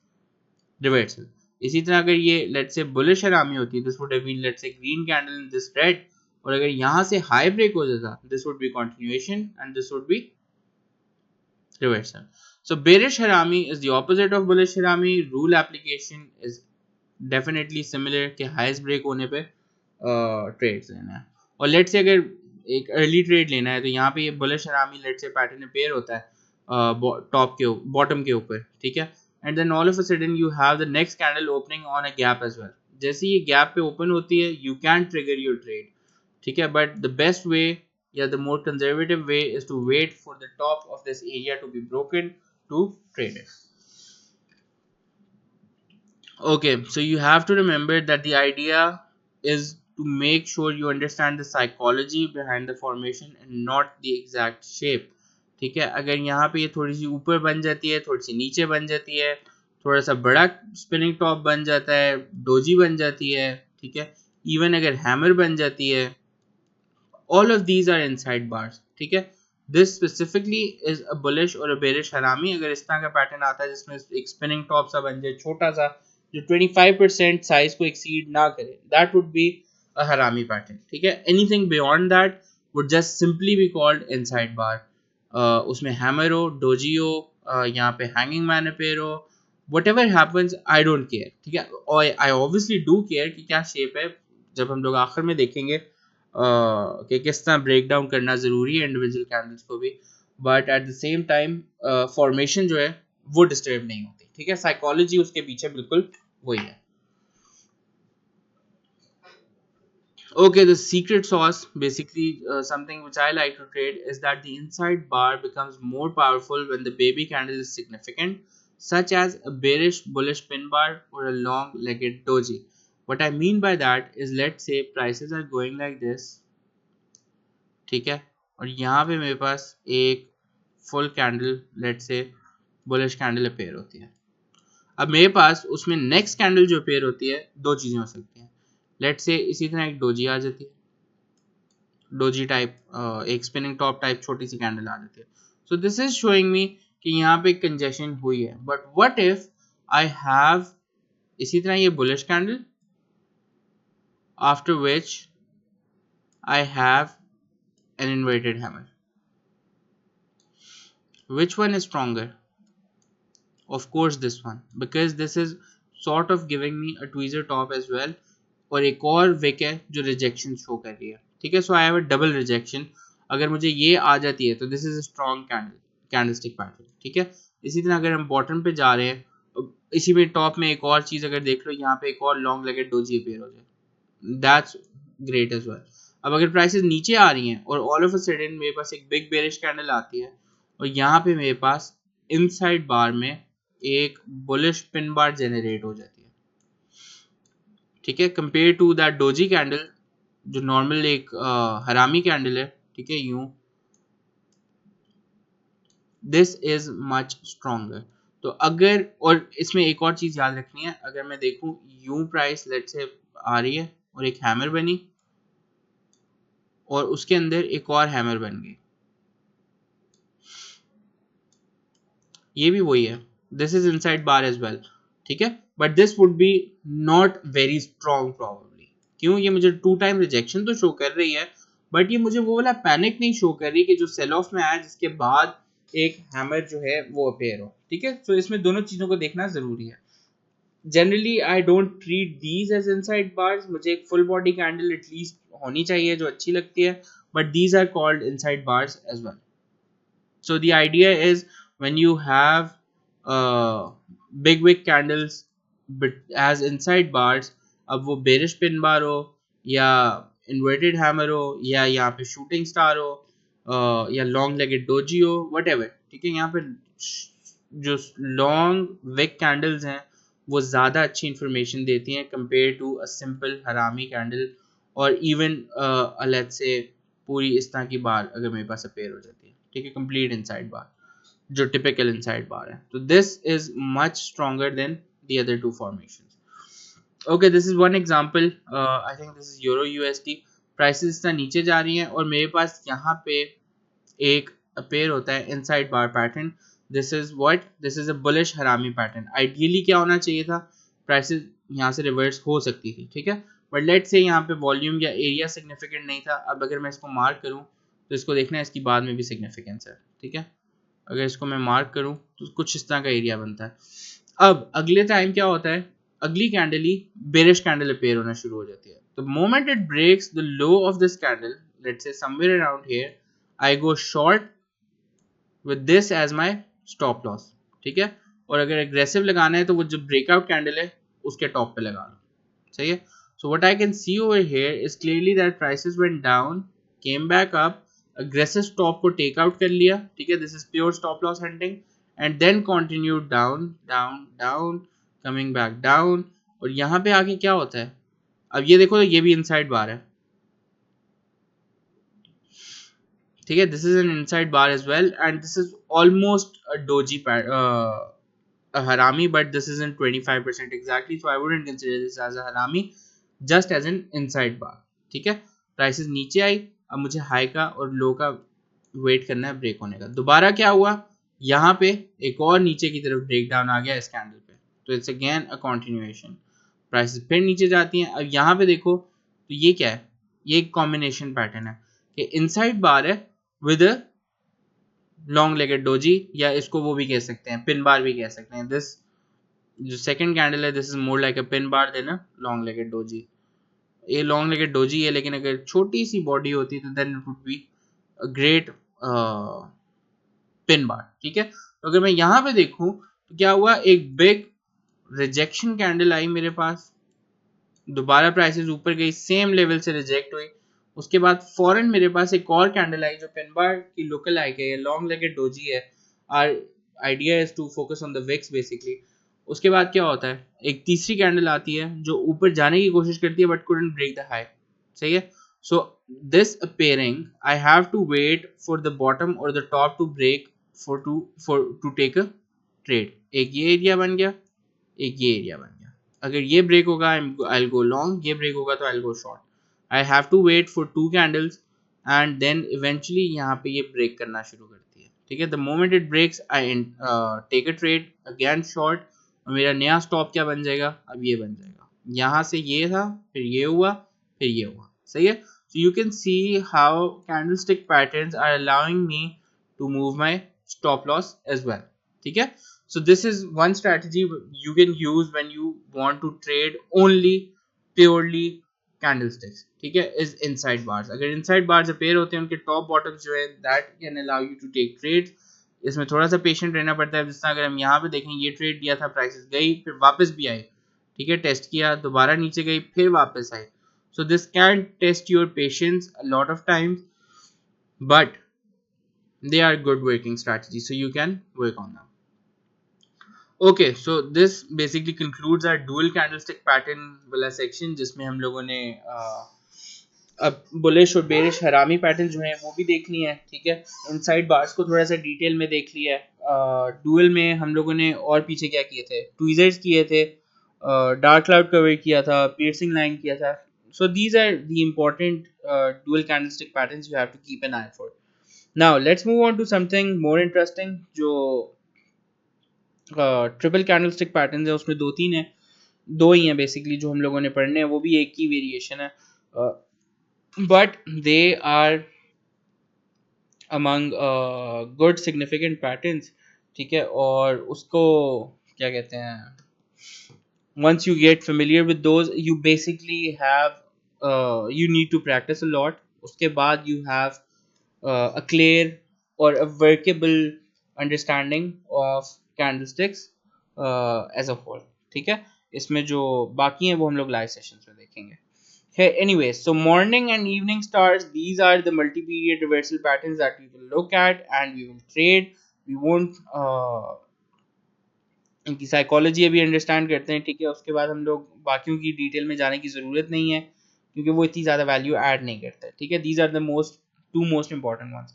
reversal. इसी तरह अगर ये let's say bullish हरामी होती है, this would have been let's say green candle in this red, और अगर यहाँ से high break हो जाता, this would be continuation and this would be reversal. So bearish harami is the opposite of bullish harami. Rule application is definitely similar कि highest break होने पे trades लेना है. और लेट्स से अगर एक अर्ली ट्रेड लेना है तो यहाँ पे ये बुलिश हरामी लेट्स से पैटर्न पेयर होता है टॉप के बॉटम के ऊपर, ठीक है, and then all of a sudden you have the next candle opening on a gap as well. जैसे ये गैप पे ओपन होती है you can trigger your trade, ठीक है, बट द बेस्ट वे या the more conservative way is to wait for the top of this area to be broken to trade it. Okay, so you have to remember that the idea is to make sure you understand the psychology behind the formation and not the exact shape. ठीक है, अगर यहाँ पे ये थोड़ी सी ऊपर बन जाती है, थोड़ी सी नीचे बन जाती है, थोड़ा सा बड़ा स्पिनिंग टॉप बन जाता है, डोजी बन जाती है, ठीक है, इवन अगर हैमर बन जाती है, all of these are inside bars. ठीक है, this specifically is a bullish और a bearish हरामी. अगर इस तरह का पैटर्न आता है जिसमें एक स्पिनिंग टॉप सा बन जाए छोटा सा जो 25% साइज को एक्सीड ना करे, that would be a हरामी पैटर्न. ठीक है, anything beyond that would just simply be called inside bar. उसमें हैमर हो, डोजी हो, यहाँ पे हैंगिंग मैन अपेयर हो, whatever happens I don't care. ठीक है, और I obviously do care कि क्या शेप है, जब हम लोग आखिर में देखेंगे कि किस तरह ब्रेक डाउन करना ज़रूरी है इंडिविजुअल कैंडल्स को भी, but at the same time formation जो है वो डिस्टर्ब नहीं होती. ठीक है, साइकोलॉजी उसके पीछे बिल्कुल वही है. Okay, the secret sauce, basically something which I like to trade, is that the inside bar becomes more powerful when the baby candle is significant, such as a bearish bullish pin bar or a long legged doji. What I mean by that is, let's say prices are going like this, ठीक है, और यहाँ पे मेरे पास एक full candle let's से bullish candle appear होती है. अब मेरे पास उसमें नेक्स्ट कैंडल जो अपेयर होती है दो चीज़ें हो सकती हैं. लेट्स से इसी तरह एक डोजी आ जाती है, डोजी टाइप एक स्पिनिंग टॉप टाइप छोटी सी कैंडल आ जाती है. So this is showing me कि यहाँ पे कंजेशन हुई है. But what if I have इसी तरह ये bullish candle after which I have an inverted hammer. Which one is stronger? Of course this one, because this is sort of giving me a tweezer top as well. और एक और Wick है जो rejection show कर रही है. ठीक है, so I have a double rejection. अगर मुझे ये आ जाती है तो this is a strong candlestick pattern. ठीक है, इसी तरह अगर हम बॉटम पे जा रहे हैं, इसी में टॉप में एक और चीज़ अगर देख लो, यहाँ पे एक और लॉन्ग लेगेड डोजी अपेयर हो जाए, दैट्स ग्रेट एज वेल. अब अगर प्राइसेस नीचे आ रही हैं और ऑल ऑफ अ सडन मेरे पास एक बिग बेरिश कैंडल आती है और यहाँ पे मेरे पास इनसाइड बार में एक बुलिश पिन बार जनरेट हो जाती है. ठीक है, compare to that doji candle जो नॉर्मल एक हरामी कैंडल है. ठीक है, यूं दिस इज मच स्ट्रॉन्गर. तो अगर, और इसमें एक और चीज याद रखनी है, अगर मैं देखूं यूं प्राइस लेट से आ रही है और एक हैमर बनी और उसके अंदर एक और हैमर बन गई, ये भी वही है, this is inside bar as well. ठीक है, but this would be not very strong probably. क्यों? ये मुझे 2 टाइम रिजेक्शन तो शो कर रही है, बट ये मुझे वो वाला पैनिक नहीं शो कर रही कि जो सेल ऑफ में आया जिसके बाद एक हैमर जो है वो अपेयर हो. ठीक है, तो इसमें दोनों चीजों को देखना जरूरी है. Generally I don't treat these as inside bars. मुझे एक फुल बॉडी कैंडल एटलीस्ट होनी चाहिए जो अच्छी लगती है, but these are called inside bars as well. So the idea is, when you have big wick candles but as inside bars, अब वो bearish pin bar हो या inverted hammer हो या यहाँ पे shooting star हो या long legged doji हो, whatever. ठीक है, यहाँ पे जो long wick candles हैं वो ज़्यादा अच्छी information देती हैं compared to a simple हरामी candle और even let's say पूरी इस तरह की बार अगर मेरे पास अपेयर हो जाती है. ठीक है, कंप्लीट इनसाइड बार जो टिपिकल इनसाइड बार है. तो this is much stronger than the other two formations. Okay, this is one example. I think this is euro USD. Prices इस तरह नीचे जा रही हैं और मेरे पास यहाँ पे एक अपेयर होता है inside bar pattern. This is a bullish हरामी पैटर्न. आइडियली क्या होना चाहिए था, प्राइसेस यहाँ से रिवर्स हो सकती थी, ठीक है, बट लेट्स से यहाँ पे वॉल्यूम या एरिया सिग्निफिकेंट नहीं था. अब अगर मैं इसको मार्क करूँ तो इसको देखना है इसकी बाद में भी सिग्निफिकेंस है, ठीक है. अगर इसको मैं मार्क करूँ तो कुछ इस तरह का एरिया बनता है. अब अगले टाइम क्या होता है, अगली कैंडल ही बेरिश कैंडल अपेयर होना शुरू हो जाती है. The moment it breaks the low of this candle, let's say somewhere around here, I go short with this as my stop loss, ठीक है. और अगर एग्रेसिव लगाना है तो वो जो ब्रेकआउट कैंडल है उसके टॉप पे लगा लो, सही है. So what I can see over here is clearly that prices went down, came back up, aggressive stop को टेक आउट कर लिया, ठीक है. This is pure stop loss hunting. And then continued down down down, coming back down. और यहाँ पे आके क्या होता है, अब ये देखो, ये भी इनसाइड बार है, ठीक है. This is an inside bar as well and this is almost a doji a harami, but this isn't 25% exactly, so I wouldn't consider this as a harami, just as an inside bar, ठीक है. Prices नीचे आई, अब मुझे high का और लो का wait करना है ब्रेक होने का. दोबारा क्या हुआ, यहाँ पे एक और नीचे की तरफ ब्रेक डाउन आ गया इस कैंडल पे, तो it's again a continuation. Prices फिर नीचे जाती हैं. अब यहाँ पे देखो तो ये क्या है, ये एक कॉम्बिनेशन पैटर्न है कि इनसाइड बार है विद लॉन्ग लेगेड डोजी, या इसको वो भी कह सकते हैं पिन बार भी कह सकते हैं. दिस जो सेकंड कैंडल है, this is more like a pin bar than a long legged doji. ये लॉन्ग लेगेड डोजी है, लेकिन अगर छोटी सी बॉडी होती तो then it would be a great pin bar, ठीक है. तो अगर मैं यहाँ पे देखूं तो क्या हुआ, एक बिग रिजेक्शन कैंडल आई मेरे पास, दोबारा प्राइसेस ऊपर गई, सेम लेवल से रिजेक्ट हुई. उसके बाद फॉरन मेरे पास एक और कैंडल आई जो पिन बार की लोकल आई गई है, लॉन्ग लेगेड डोजी है. Our idea is to focus on the wicks basically. उसके बाद क्या होता है, एक तीसरी कैंडल आती है जो ऊपर जाने की कोशिश करती है but couldn't break the high, सही है. So this appearing I have to wait for the bottom और the top to break for to take a trade. एक ये एरिया बन गया, एक ये एरिया बन गया. अगर ये ब्रेक होगा आई विल गो लॉन्ग, ये ब्रेक होगा तो I will go short. I have to wait for two candles and then eventually यहाँ पे ये ब्रेक करना शुरू करती है, ठीक है. The moment it breaks I take a trade again short. और मेरा नया स्टॉप क्या बन जाएगा, अब ये बन जाएगा, यहाँ से ये था, फिर ये हुआ, फिर ये हुआ, सही है. So you can see how candlestick patterns are allowing me to move my stop loss as well, ठीक है. So this is one strategy you can use when you want to trade only purely candlesticks, ठीक है, is inside bars. अगर inside bars appear होते हैं उनके top bottoms जो है, that can allow you to take trades. इसमें थोड़ा सा पेशेंट रहना पड़ता है. जिस तरह अगर हम यहाँ पे देखें, ये ट्रेड दिया था, प्राइसेस गई फिर वापस भी आई, ठीक है, टेस्ट किया, दोबारा नीचे गई, फिर वापस आई. So this can test your patience a lot of times, but they are good working strategies, so you can work on them. Okay, so this basically concludes our dual candlestick pattern वाला section, जिसमें हम लोगों ने अब bullish और bearish हरामी pattern जो है वो भी देख लिए हैं, ठीक है. इनसाइड बार्स को थोड़ा सा डिटेल में देख लिया है. डुअल में हम लोगों ने और पीछे क्या किए थे, ट्वीजर्स किए थे, डार्क क्लाउड कवर किया था, पियर्सिंग लाइन किया था. So these are the important dual candlestick patterns you have to keep an eye for. Now let's move on to something more interesting. जो ट्रिपल कैंडलस्टिक पैटर्न्स है उसमें दो तीन है, दो ही हैं बेसिकली जो हम लोगों ने पढ़ने हैं, वो भी एक ही वेरिएशन है, but they are among good significant patterns, ठीक है. और उसको क्या कहते हैं, once you get familiar with those you basically have you need to practice a lot. उसके बाद you have a clear or a workable understanding of candlesticks as a whole, ठीक है. इसमें जो बाकी हैं वो हम लोग लाइव सेशंस में देखेंगे. Hey, anyway, so morning and evening stars, these are the multi-period reversal patterns that we will look at and we will trade. We won't इनकी साइकोलॉजी अभी अंडरस्टैंड करते हैं, ठीक है. उसके बाद हम लोग बाकियों की डिटेल में जाने की ज़रूरत नहीं है क्योंकि वो इतनी ज़्यादा वैल्यू ऐड नहीं करते, ठीक है. These are the two most important ones.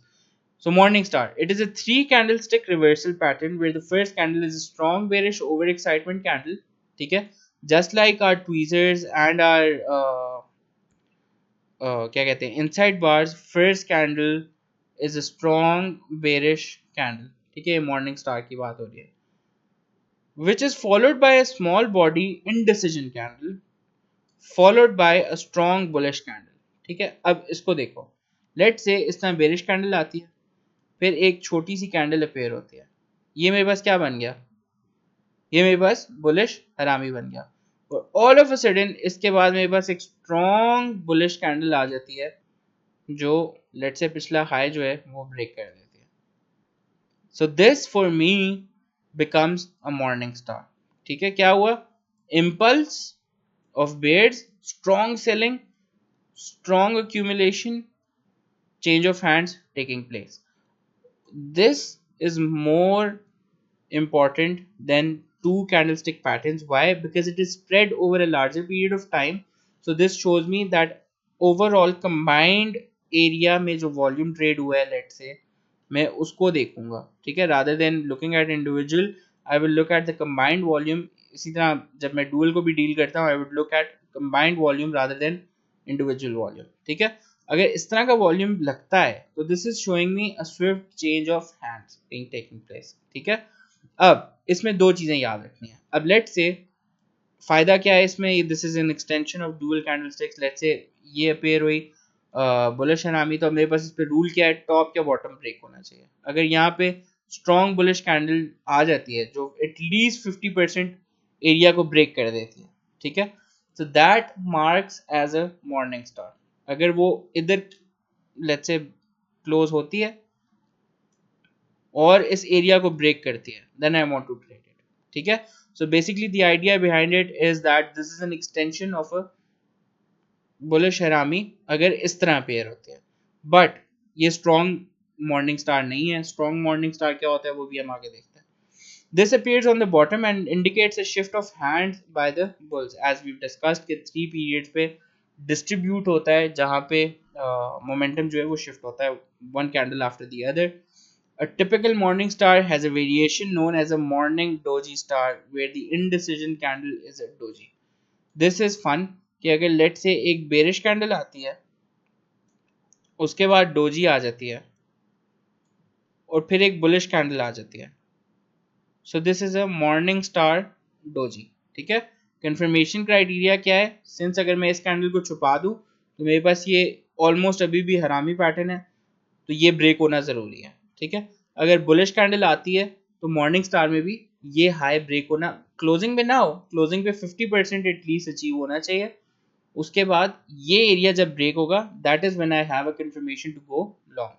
So morning star, it is a 3 candlestick reversal pattern where the first candle is a strong bearish overexcitement candle, ठीक है, just like our tweezers and our क्या कहते हैं, inside bars first candle is a strong bearish candle, ठीक है, morning star की बात हो रही है, which is followed by a small body indecision candle followed by a strong bullish candle, ठीक है। अब इसको देखो, लेट्स से इस तरह बेरिश कैंडल आती है, फिर एक छोटी सी कैंडल अपेयर होती है, ये मेरे पास क्या बन गया, ये मेरे पास बुलिश हरामी बन गया, और ऑल ऑफ अ सडन इसके बाद मेरे पास एक स्ट्रॉन्ग बुलिश कैंडल आ जाती है जो लेट्स से पिछला हाई जो है वो ब्रेक कर देती है। So this for me becomes a morning star, ठीक है। क्या हुआ, impulse of bears, strong selling, strong accumulation, change of hands taking place. This is more important than two candlestick patterns. Why? Because it is spread over a larger period of time. So this shows me that overall combined area में जो volume trade हुआ है, let's say मैं उसको देखूंगा, ठीक है, rather than looking at individual I will look at the combined volume। इसी तरह जब मैं dual को भी deal करता हूँ I would look at combined volume rather than individual volume, ठीक है। अगर इस तरह का वॉल्यूम लगता है तो this is showing me a Swift change of hands being taking place, ठीक है। अब इसमें दो चीजें याद रखनी है। अब लेट्स से फायदा क्या है इसमें, this is an extension of dual candlesticks, let's say ये अपेयर हुई बुलिश हरामी, तो मेरे पास इस पे रूल क्या है, टॉप या बॉटम ब्रेक होना चाहिए। अगर यहाँ पे स्ट्रॉन्ग बुलिश कैंडल आ जाती है जो एटलीस्ट 50% एरिया को ब्रेक कर देती है, ठीक है, so that marks as a morning star। अगर वो इधर लेट्स से क्लोज होती है और इस एरिया को ब्रेक करती है then I want to trade it, ठीक है। So basically the idea behind it is that this is an extension of a bullish harami अगर इस तरह पेयर होते हैं, बट ये स्ट्रॉन्ग मॉर्निंग स्टार नहीं है। स्ट्रॉन्ग मॉर्निंग स्टार क्या होता है वो भी हम आगे देखते हैं। This appears on the bottom and indicates a shift of hands by the bulls, as we've discussed कि 3 periods पे distribute होता है जहाँ पे momentum जो है वो shift होता है one candle after the other। A typical morning star has a variation known as a morning doji star where the indecision candle is a doji। This is fun कि अगर let's say एक bearish candle आती है उसके बाद doji आ जाती है और फिर एक bullish candle आ जाती है, so this is a morning star doji, ठीक है। कंफर्मेशन क्राइटेरिया क्या है, सिंस अगर मैं इस कैंडल को छुपा दूं तो मेरे पास ये ऑलमोस्ट अभी भी हरामी पैटर्न है तो ये ब्रेक होना जरूरी है, ठीक है। अगर बुलिश कैंडल आती है तो मॉर्निंग स्टार में भी ये हाई ब्रेक होना, क्लोजिंग में ना हो, क्लोजिंग पे 50% एटलीस्ट अचीव होना चाहिए। उसके बाद ये एरिया जब ब्रेक होगा that is when I have a confirmation to go long.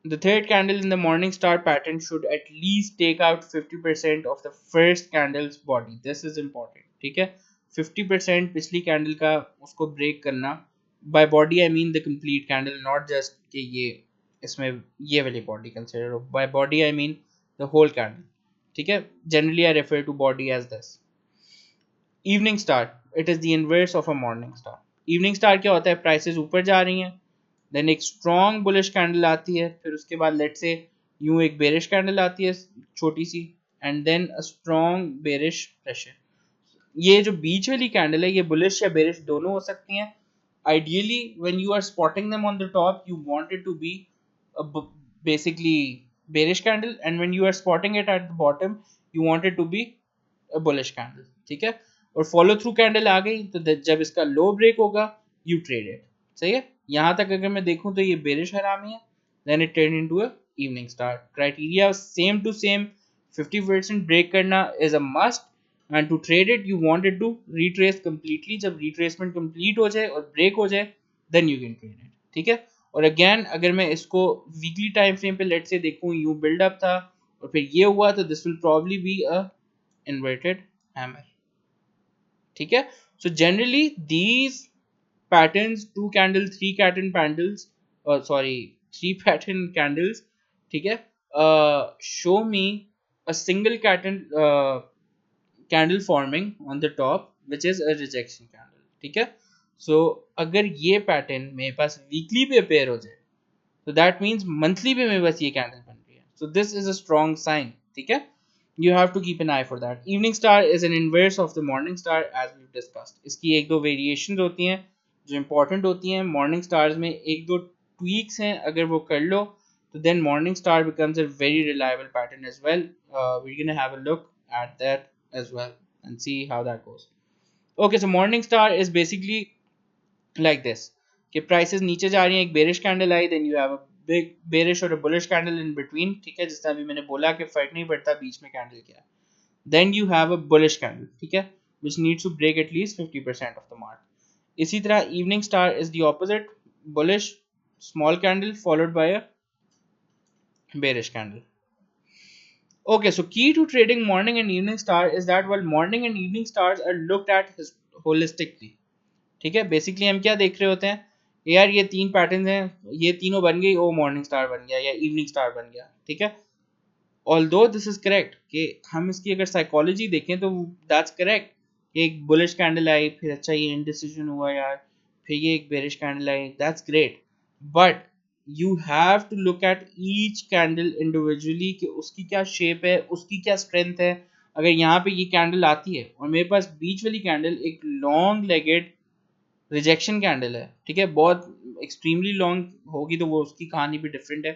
The third candle in the morning star pattern should at least take out 50% of the first candle's body. This is important, ठीक है। 50% पिछली candle का उसको break करना, by body I mean the complete candle, not just कि ये इसमें ये वाली बॉडी कंसिडर हो। by body I mean the whole candle, ठीक है। Generally I refer to body as this। Evening star, it is the inverse of a morning star। Evening star क्या होता है, प्राइसेस ऊपर जा रही हैं, देन एक स्ट्रॉन्ग बुलिश कैंडल आती है, फिर उसके बाद लेट से यूं एक बेरिश कैंडल आती है छोटी सी, and then a strong bearish pressure. ये जो बीच वाली कैंडल है ये बुलिश या बेरिश दोनों हो सकती हैं। Ideally when you are spotting them on the top you want it to be basically bearish candle, and when you are spotting it at the bottom you want it to be a bullish candle, ठीक है। और follow through candle आ गई तो जब इसका लो break होगा you trade it, सही है। यहाँ तक अगर मैं देखूं तो ये बेरिश हरामी है, then it turn into a evening star. Criteria same to same, 50% break करना is a must, and to trade it you want it to retrace completely. जब रिट्रेसमेंट कंप्लीट हो जाए और ब्रेक हो जाए then you can trade it, ठीक है। और अगेन अगर मैं इसको वीकली टाइम फ्रेम पे लेट से देखूं, यूं बिल्डअप था और फिर ये हुआ तो this will probably be a inverted hammer, ठीक है। So generally these patterns, two candle, three pattern candles, sorry, three pattern candles, ठीक है, show me a single candle forming on the top which is a rejection candle, ठीक है। so अगर ये pattern मेरे पास weekly पे अपेयर हो जाए तो दैट मीन्स मंथली पे मेरे पास ये कैंडल बन रही है, so this is a strong sign, ठीक है। You have to keep an eye for that। Evening star is an inverse of the morning star as we've discussed। इसकी एक दो वेरिएशंस होती हैं जो इंपॉर्टेंट होती हैं मॉर्निंग स्टार्स में, एक दो ट्वीक्स हैं, अगर वो कर लो तो then morning star becomes a very reliable pattern as well. We're gonna have a look at that as well and see how that goes. Okay, so morning star is basically like this कि prices नीचे जा रही हैं, एक bearish candle I, then you have a big bearish और a bullish candle in between, ठीक है, जिस तरह अभी मैंने बोला कि फर्क नहीं पड़ता बीच में कैंडल क्या है. Then you have a bullish candle, ठीक है, which needs to break at least 50% of the mark. इसी तरह evening star is the opposite, bullish small candle followed by a bearish candle. Okay, so key to trading morning and evening star is that while morning and evening stars are looked at holistically, ठीक है, basically हम क्या देख रहे होते हैं, यार ये तीन पैटर्न हैं, ये तीनों बन गई, ओ मॉर्निंग स्टार बन गया या इवनिंग स्टार बन गया, ठीक है. ऑल्दो दिस इज करेक्ट कि हम इसकी अगर साइकोलॉजी देखें तो दैट्स करेक्ट. एक बुलिश कैंडल आई, फिर अच्छा ये इनडिसीजन हुआ यार, फिर ये एक बेरिश कैंडल आई, that's great, but you have to look at each candle individually कि उसकी क्या शेप है, उसकी क्या स्ट्रेंथ है. अगर यहाँ पे ये कैंडल आती है और मेरे पास बीच वाली कैंडल एक लॉन्ग लेगेड रिजेक्शन कैंडल है, ठीक है, बहुत एक्सट्रीमली लॉन्ग होगी तो वो उसकी कहानी भी डिफरेंट है.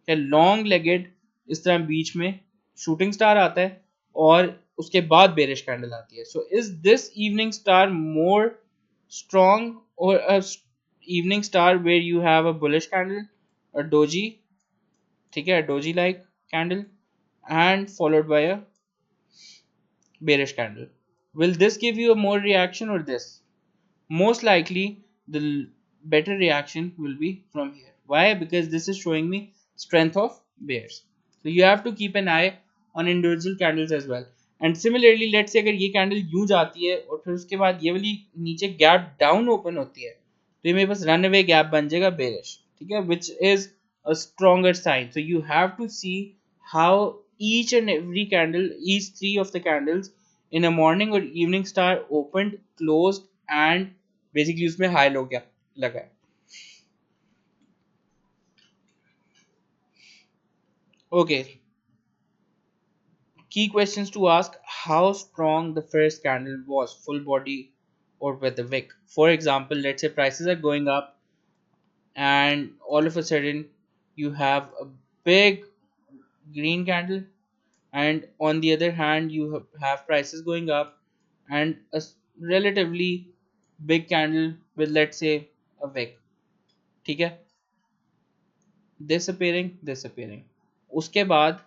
क्या लॉन्ग लेगेड इस तरह बीच में शूटिंग स्टार आता है और उसके बाद बेरिश कैंडल आती है. So is this evening star more strong और a evening star where you have a bullish candle, a doji, ठीक है, doji like candle and followed by a bearish candle? Will this give you a more reaction or this? Most likely the better reaction will be from here. Why? Because this is showing me strength of bears. So you have to keep an eye on individual candles as well. And similarly, let's say अगर ये candle यूं जाती है और फिर उसके बाद ये वाली नीचे गैप डाउन ओपन होती है तो ये मेरे पास रन अवे गैप बन जाएगा बेरिश, ठीक है, which is a stronger sign. So you have to see how each and every candle, each three of the candles in a morning or evening star opened, closed and basically उसमें high low क्या लगा है. Okay, key questions to ask: how strong the first candle was, full body or with the wick. For example, let's say prices are going up and all of a sudden you have a big green candle, and on the other hand you have prices going up and a relatively big candle with, let's say, a wick, ठीक है, disappearing. उसके बाद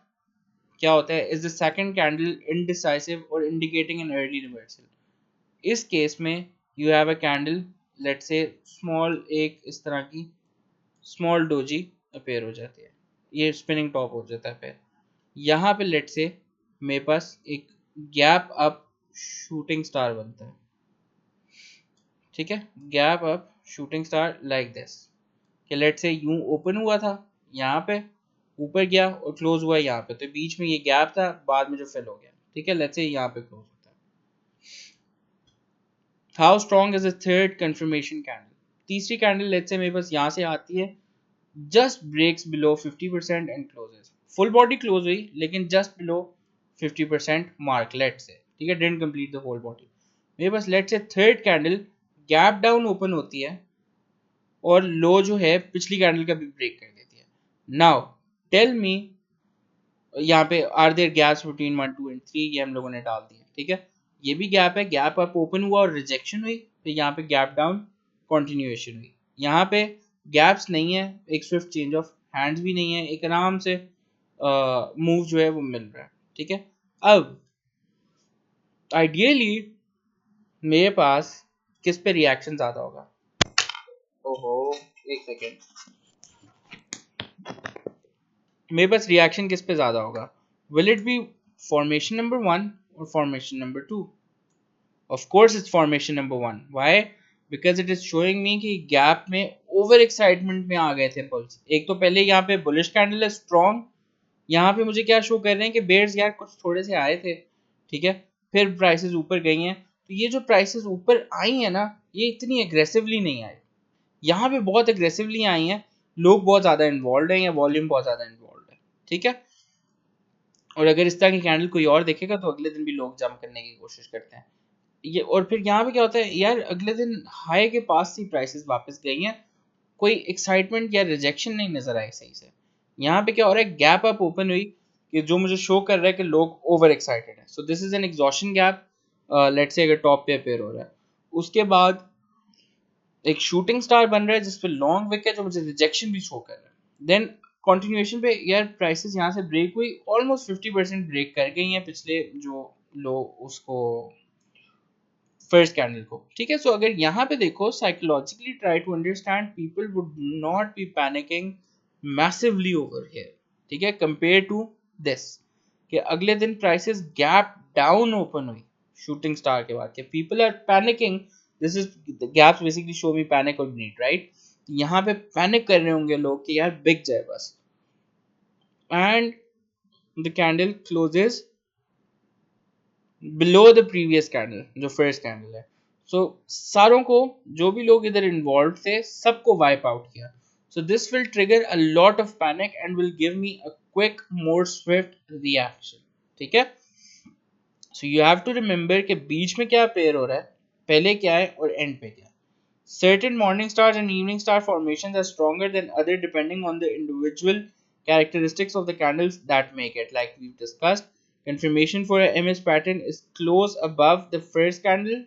क्या होता है, is the second candle indecisive और indicating an early reversal. इस case में you have a candle, let's से स्मॉल, एक इस तरह की स्मॉल डोजी अपेयर हो जाती है, ये स्पिनिंग टॉप हो जाता है. फिर यहाँ पे लेट्स से मेरे पास एक गैप अप शूटिंग स्टार बनता है, ठीक है, gap up shooting star like this, कि लेट्स से यूं ओपन हुआ था यहाँ पे, ऊपर गया और क्लोज हुआ यहाँ पे, तो बीच में ये गैप था, बाद में जो फिल हो गया, ठीक है, लेट्स से यहाँ पे क्लोज होता है. How strong is the third confirmation candle. तीसरी कैंडल लेट्स से मेरे पास यहाँ से आती है, just breaks below 50% and closes, full body close हुई लेकिन just below 50% mark, let's say, ठीक है, didn't complete the whole body. मेरे पास let's say third candle gap down open होती है और लो जो है पिछली कैंडल का भी ब्रेक कर देती है. नाउ टेल मी, यहाँ पे are there gaps between 1 2 and 3, ये हम लोगों ने डाल दिया, ठीक है, ये भी गैप है, गैप अप ओपन हुआ और रिजेक्शन हुई, फिर यहाँ पे गैप डाउन कंटिन्यूएशन हुई. यहाँ पे गैप्स नहीं है, एक स्विफ्ट चेंज ऑफ हैंड्स भी नहीं है, एक आराम से मूव जो है वो मिल रहा है, ठीक है. अब आइडियली मेरे पास किस पे रिएक्शन ज्यादा होगा, ओहो एक सेकेंड, मेरे पास रिएक्शन किस पे ज्यादा होगा, will it be formation number 1 और formation number 2? Of course it's formation number 1. Why? Because it is showing me कि गैप में ओवर एक्साइटमेंट में आ गए थे पल्स. एक तो पहले यहाँ पे बुलिश कैंडल है स्ट्रॉन्ग, यहाँ पे मुझे क्या शो कर रहे हैं कि बेयर्स यार कुछ थोड़े से आए थे, ठीक है, फिर प्राइसेस ऊपर गई हैं, तो ये जो प्राइसेस ऊपर आई हैं ना, ये इतनी एग्रेसिवली नहीं आई, यहाँ पे बहुत एग्रेसिवली आई हैं, लोग बहुत ज्यादा इन्वॉल्व हैं या वॉल्यूम बहुत ज्यादा इन्वॉल्व है, ठीक है. और अगर इस तरह की कैंडल कोई और देखेगा तो अगले दिन भी लोग जंप करने की कोशिश करते हैं. ये और फिर यहाँ पे क्या होता है यार, अगले दिन हाई के पास ही प्राइसेस वापस गई हैं, कोई एक्साइटमेंट या रिजेक्शन नहीं नजर आई सही से। यहाँ पे क्या हो रहा है, गैप अप ओपन हुई कि जो मुझे शो कर रहा है कि लोग ओवर एक्साइटेड है। So this is N exhaustion gap, let's say अगर टॉप पे अपेयर हो रहा है, उसके बाद एक शूटिंग स्टार बन रहा है जिसपे लॉन्ग विक है जो मुझे रिजेक्शन भी शो कर रहा है। देन कंटिन्यूएशन पे यार प्राइसेस यहाँ से ब्रेक हुई, ऑलमोस्ट 50% ब्रेक कर गई हैं पिछले जो लो उसको फर्स्ट कैंडल को, ठीक है। सो अगर यहाँ पे देखो psychologically try to understand, people would not be panicking massively over here, ठीक है, कंपेयर टू दिस कि अगले दिन प्राइसेस गैप डाउन ओपन हुई शूटिंग स्टार के बाद, people are panicking, this is the gaps basically show me panic और need, right. यहाँ पे पैनिक कर रहे होंगे लोग कि यार बिक जाए बस, and the candle closes below the previous candle जो फर्स्ट कैंडल है। सो सारों को, जो भी लोग इधर इन्वॉल्व थे, सबको वाइप आउट किया। So this will trigger a lot of panic and will give me a quick more swift reaction, ठीक है। So you have to remember कि बीच में क्या पेयर हो रहा है, पहले क्या है और एंड पे क्या है। Certain morning stars and evening star formations are stronger than other depending on the individual characteristics of the candles that make it. Like we've discussed, confirmation for a MS pattern is close above the first candle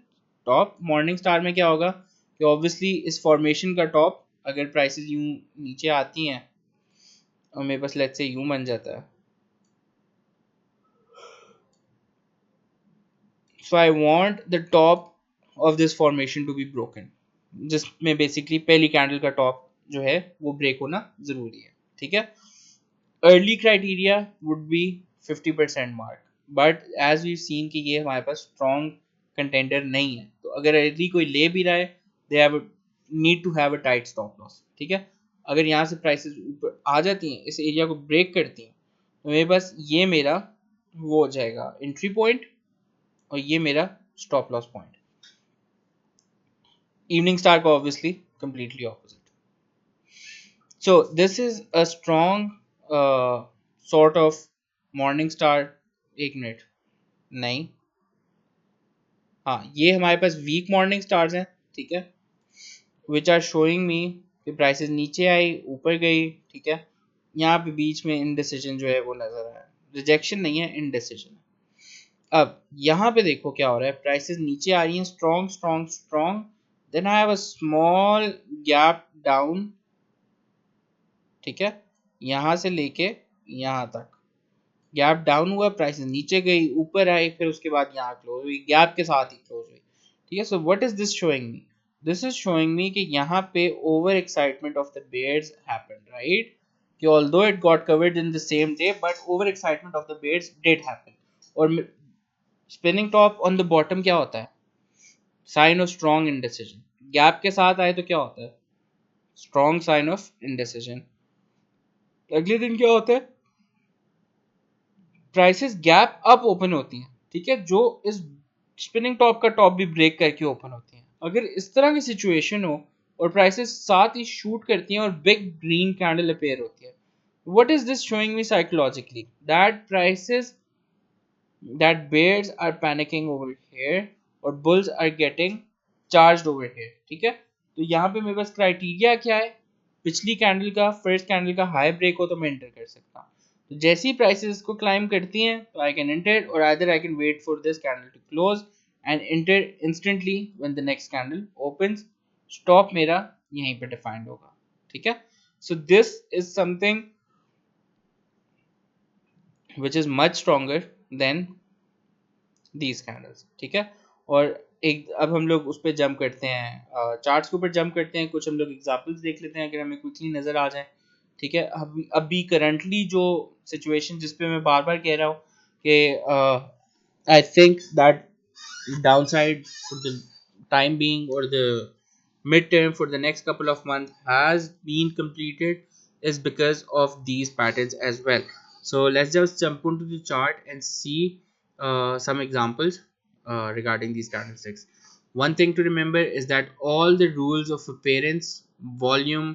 top. Morning star में क्या होगा कि obviously इस formation का top अगर prices यूं नीचे आती हैं और मेरे पास let's say यूं बन जाता है, so I want the top of this formation to be broken, जिसमें बेसिकली पहली कैंडल का टॉप जो है वो ब्रेक होना जरूरी है, ठीक है। Early criteria would be 50% mark, but as we seen कि ये हमारे पास स्ट्रॉन्ग कंटेंडर नहीं है, तो अगर अर्ली कोई ले भी रहा है they have need to have a tight stop loss, ठीक है। अगर यहाँ से प्राइसेस ऊपर आ जाती हैं, इस एरिया को ब्रेक करती हैं, तो मेरे पास ये मेरा वो हो जाएगा एंट्री पॉइंट और ये मेरा stop loss point. Evening star को obviously completely opposite. So this is a strong sort of morning star। एक मिनट, नहीं, हाँ ये हमारे पास वीक मॉर्निंग स्टार्स हैं, ठीक है, विच आर शोइंग मी कि प्राइसेस नीचे आई ऊपर गई, ठीक है। यहाँ पे बीच में इनडिसीजन जो है वो नजर आया, रिजेक्शन नहीं है, इनडिसीजन। अब यहाँ पे देखो क्या हो रहा है, प्राइसेस नीचे आ रही हैं strong strong strong, then I have a small gap down, ठीक है, यहाँ से लेके यहाँ तक गैप डाउन हुआ, प्राइसेस नीचे गई ऊपर आई, फिर उसके बाद यहाँ क्लोज हुई, गैप के साथ ही क्लोज हुई, ठीक है। So what is this showing me, this is showing me कि यहाँ पे over excitement of the bears happened, right, कि although it got covered in the same day but over excitement of the bears did happen. और spinning top on the bottom क्या होता है, sign of strong indecision, gap के साथ आए तो क्या होता है, स्ट्रॉन्ग साइन ऑफ इंडिसिजन। अगले दिन क्या होता है, प्राइसेस गैप अप ओपन होती हैं, ठीक है, जो इस स्पिनिंग टॉप का टॉप भी ब्रेक करके ओपन होती हैं। अगर इस तरह की सिचुएशन हो और प्राइसेस साथ ही शूट करती हैं और बिग ग्रीन कैंडल अपेयर होती है, what is this showing me psychologically, that prices that bears are panicking over here और bulls are getting charged over here, ठीक है। तो यहाँ पे मेरे पास क्राइटेरिया क्या है, पिछली कैंडल का फर्स्ट कैंडल का हाई ब्रेक हो तो मैं एंटर कर सकता हूँ, तो जैसे ही प्राइसेस को क्लाइम करती हैं तो आई कैन एंटर, और either I can wait for this candle to close and enter instantly when the next candle opens. Stop मेरा यहीं पे डिफाइंड होगा, ठीक है। So this is something which is much stronger than these candles, ठीक है। और एक अब हम लोग उस पर जंप करते हैं, चार्ट्स के ऊपर जंप करते हैं, कुछ हम लोग एग्जांपल्स देख लेते हैं अगर हमें क्विकली नजर आ जाए, ठीक है। अभी करंटली जो सिचुएशन जिस पे मैं बार बार कह रहा हूँ कि I think that downside for the time being or the midterm for the next couple of months has been completed is because of these patterns as well. So let's just jump into the chart and see some examples regarding these candlesticks. One thing to remember is that all the rules of appearance, volume,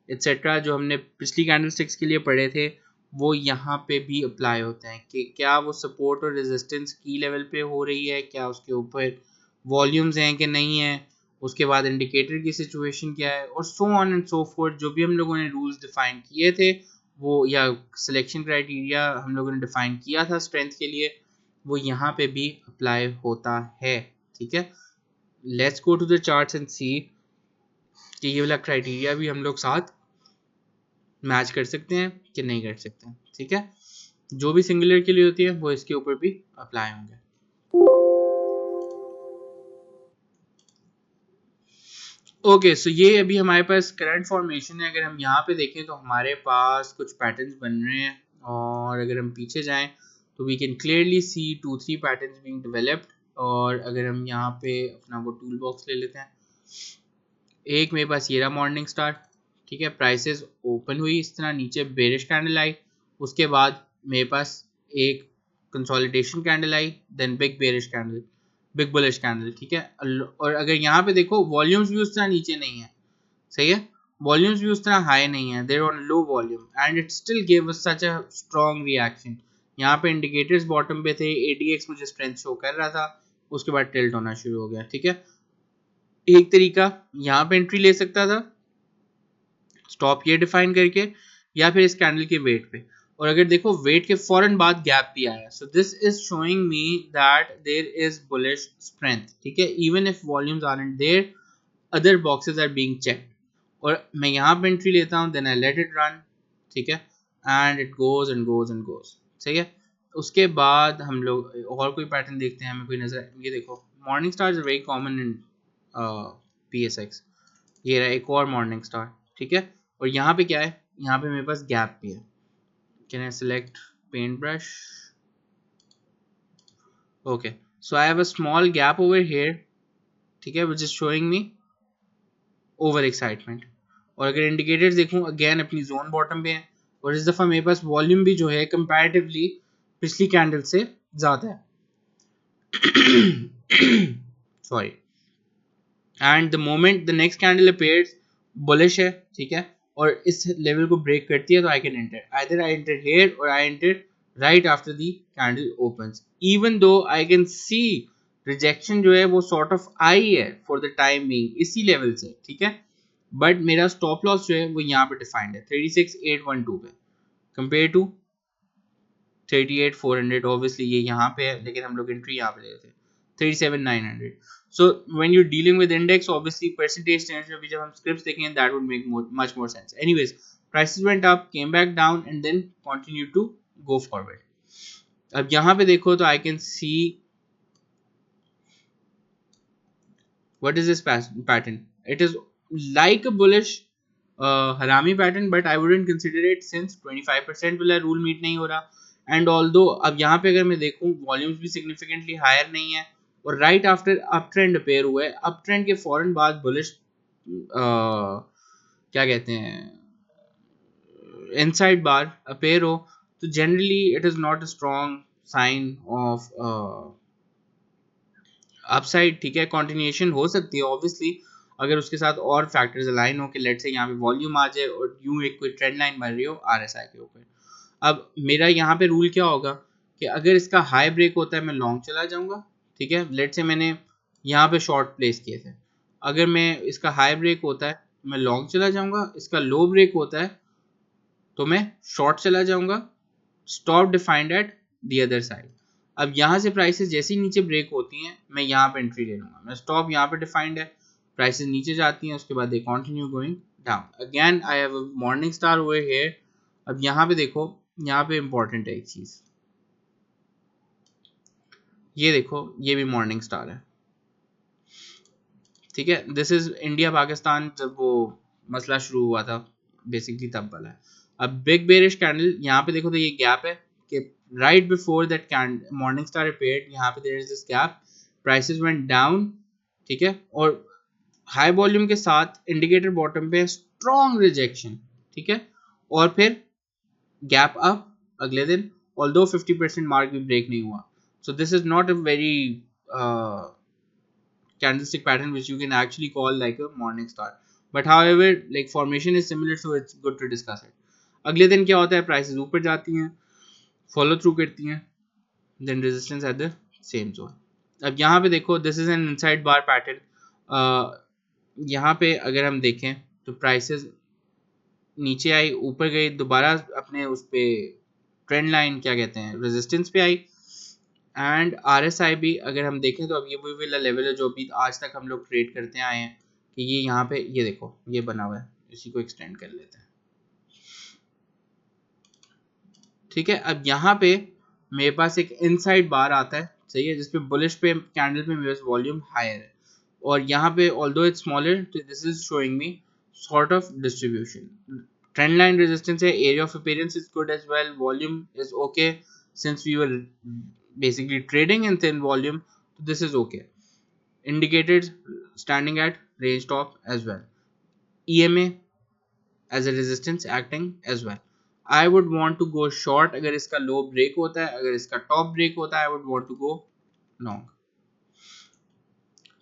etc. जो हमने पिछली candlesticks के लिए पढ़े थे वो यहाँ पे भी अप्लाई होते हैं कि क्या वो सपोर्ट और रेजिस्टेंस की लेवल पे हो रही है, क्या उसके ऊपर वॉल्यूम्स हैं कि नहीं है, उसके बाद इंडिकेटर की सिचुएशन क्या है, और so on and so fourth. जो भी हम लोगों ने रूल्स डिफाइन किए थे वो, या सिलेक्शन क्राइटेरिया हम लोगों ने डिफाइन किया था स्ट्रेंथ के लिए, वो यहाँ पे भी अप्लाई होता है। ठीक है, let's go to the charts and see कि ये वाला क्राइटेरिया भी हम लोग साथ मैच कर सकते हैं कि नहीं कर सकते हैं। ठीक है, जो भी सिंगुलर के लिए होती है वो इसके ऊपर भी अप्लाई होंगे। ओके, सो ये अभी हमारे पास करंट फॉर्मेशन है। अगर हम यहाँ पे देखें तो हमारे पास कुछ पैटर्न्स बन रहे हैं, और अगर हम पीछे जाएं तो we can clearly see 2-3 patterns being developed. और अगर हम यहाँ पे अपना वो टूल बॉक्स ले लेते हैं, एक मेरे पास ये रहा मॉर्निंग स्टार। ठीक है, प्राइसेस ओपन हुई इस तरह, नीचे बेरिश कैंडल आई, उसके बाद मेरे पास एक कंसोलिडेशन कैंडल आई, then big bearish candle, big bullish candle. ठीक है, और अगर यहाँ पे देखो वॉल्यूम्स भी उस तरह नीचे नहीं है, सही है, वॉल्यूम्स भी उस तरह हाई नहीं है, there on low volume and it still give us such a strong reaction. यहाँ पे इंडिकेटर्स बॉटम पे थे, एडीएक्स मुझे स्ट्रेंथ शो कर रहा था, उसके बाद टिल्ट होना शुरू हो गया। ठीक है, एक तरीका यहाँ पे एंट्री ले सकता था स्टॉप ये डिफाइन करके, या फिर इस कैंडल के वेट पे, और अगर देखो वेट के फौरन बाद गैप भी आया, so this is showing me that there is bullish strength. ठीक है, even if volumes aren't there, other boxes are being checked, और मैं यहाँ पे एंट्री लेता हूँ, then I let it run. ठीक है, and it goes and goes and goes. सही है, उसके बाद हम लोग और कोई पैटर्न देखते हैं, हमें कोई नजर, ये देखो morning star is very common in PSX। ये रहा एक और मॉर्निंग स्टार। ठीक है, और यहाँ पे क्या है, यहाँ पे मेरे पास गैप भी है। Can I select paint brush? Okay, so I have a small gap over here. ठीक है, which is showing me over excitement. और अगर इंडिकेटर्स देखूं, अगेन अपनी जोन बॉटम पे है, और इस दफा मेरे पास वॉल्यूम भी जो है कंपैरेटिवली पिछली कैंडल से ज्यादा है। Sorry, and the moment the next candle appears bullish है। ठीक है, और इस लेवल को ब्रेक करती है तो I can enter, either I enter here और I enter right after the candle opens, even though I can C rejection जो है वो सॉर्ट ऑफ आई है फॉर द टाइम बीइंग इसी लेवल से। ठीक है, बट मेरा स्टॉप लॉस जो है वो यहाँ पे डिफाइंड है 36,812 पे, कंपेयर टू 38,400। ऑब्वियसली ये यहाँ पे है, लेकिन हम लोग एंट्री यहाँ पे ले रहे थे 37,900। So when you're dealing with index, obviously percentage terms में भी जब हम scripts देखेंगे, that would make much more sense. Anyways, prices went up, came back down, and then continued to go forward. अब यहाँ पे देखो तो I can see what is this pattern. It is like a bullish harami pattern, but I wouldn't consider it since 25% वाला rule meet नहीं हो रहा. And although अब यहाँ पे अगर मैं देखूँ volumes भी significantly higher नहीं है, और right after up trend appear हुआ है, अप ट्रेंड के फौरन बाद बुलिश क्या कहते हैं इनसाइड बार अपेयर हो, तो generally it is not a strong sign of upside. ठीक है, कंटिन्यूएशन हो सकती है ऑब्वियसली अगर उसके साथ और फैक्टर्स अलाइन हो, कि लेट से यहाँ पे वॉल्यूम आ जाए और यूं एक कोई ट्रेंड लाइन बन रही हो RSI के ऊपर। अब मेरा यहाँ पे रूल क्या होगा कि अगर इसका हाई ब्रेक होता है मैं लॉन्ग चला जाऊंगा। ठीक है, लेट से मैंने यहाँ पे शॉर्ट प्लेस किए थे, अगर मैं इसका हाई ब्रेक होता है मैं लॉन्ग चला जाऊंगा, इसका लो ब्रेक होता है तो मैं शॉर्ट चला जाऊंगा, stop defined at the other side. अब यहाँ से प्राइसेस जैसे ही नीचे ब्रेक होती हैं मैं यहाँ पे एंट्री ले लूंगा, मैं स्टॉप यहाँ पे डिफाइंड है, प्राइसेस नीचे जाती हैं उसके बाद they continue going down, again I have a morning star over here. अब यहाँ पे देखो, यहाँ पे इंपॉर्टेंट है एक चीज, ये देखो ये भी मॉर्निंग स्टार है। ठीक है, दिस इज इंडिया पाकिस्तान जब वो मसला शुरू हुआ था बेसिकली तब वाला है। अब बिग बेरिश कैंडल यहाँ पे देखो तो ये गैप है कि right before that morning star appeared, यहाँ पे there is this gap, prices went down. ठीक है, और हाई वॉल्यूम के साथ इंडिकेटर बॉटम पे स्ट्रॉन्ग रिजेक्शन। ठीक है, और फिर गैप अप अगले दिन, ऑल्दो 50% मार्क भी ब्रेक नहीं हुआ। सो this is not a very candlestick pattern which you can actually call like a morning star, but however like formation is similar, so it's good to discuss it. अगले दिन क्या होता है, prices ऊपर जाती हैं, फॉलो थ्रू करती हैं, then resistance at the same zone. अब यहाँ पे देखो, this is an inside bar pattern. यहाँ पे अगर हम देखें तो प्राइसेस नीचे आई, ऊपर गई, दोबारा अपने उस पे ट्रेंड लाइन क्या कहते हैं रेजिस्टेंस पे आई, एंड आरएसआई भी अगर हम देखें तो अब ये वही वाला लेवल है जो अभी आज तक हम लोग ट्रेड करते आए हैं कि ये यहाँ पे ये देखो ये बना हुआ है, इसी को एक्सटेंड कर लेते हैं। ठीक है, अब यहाँ पे मेरे पास एक इनसाइड बार आता है, सही है, जिसपे बुलिश पे कैंडल पे मेरे पास वॉल्यूम हायर है, और यहाँ पे ऑल्दो इट्स स्मॉलर तो this is showing me sort of distribution. Trend line resistance है, area of appearance is good as well, volume is okay since we were basically trading in thin volume, so this is okay. Indicators standing at range top as well, EMA as a resistance acting as well. I would want to go short अगर इसका low break होता है, अगर इसका top break होता है I would want to go long.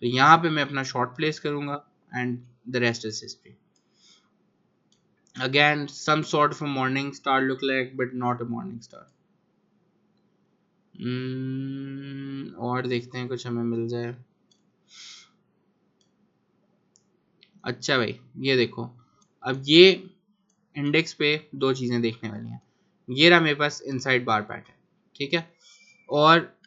तो यहाँ पे मैं अपना short place करूँगा and the rest is history. Again some sort of a morning star look like but not a morning star. और देखते हैं कुछ हमें मिल जाए। अच्छा भाई ये देखो, अब ये इंडेक्स पे दो चीजें देखने वाली हैं। ये रहा मेरे पास इनसाइड बार पैटर्न, ठीक है, और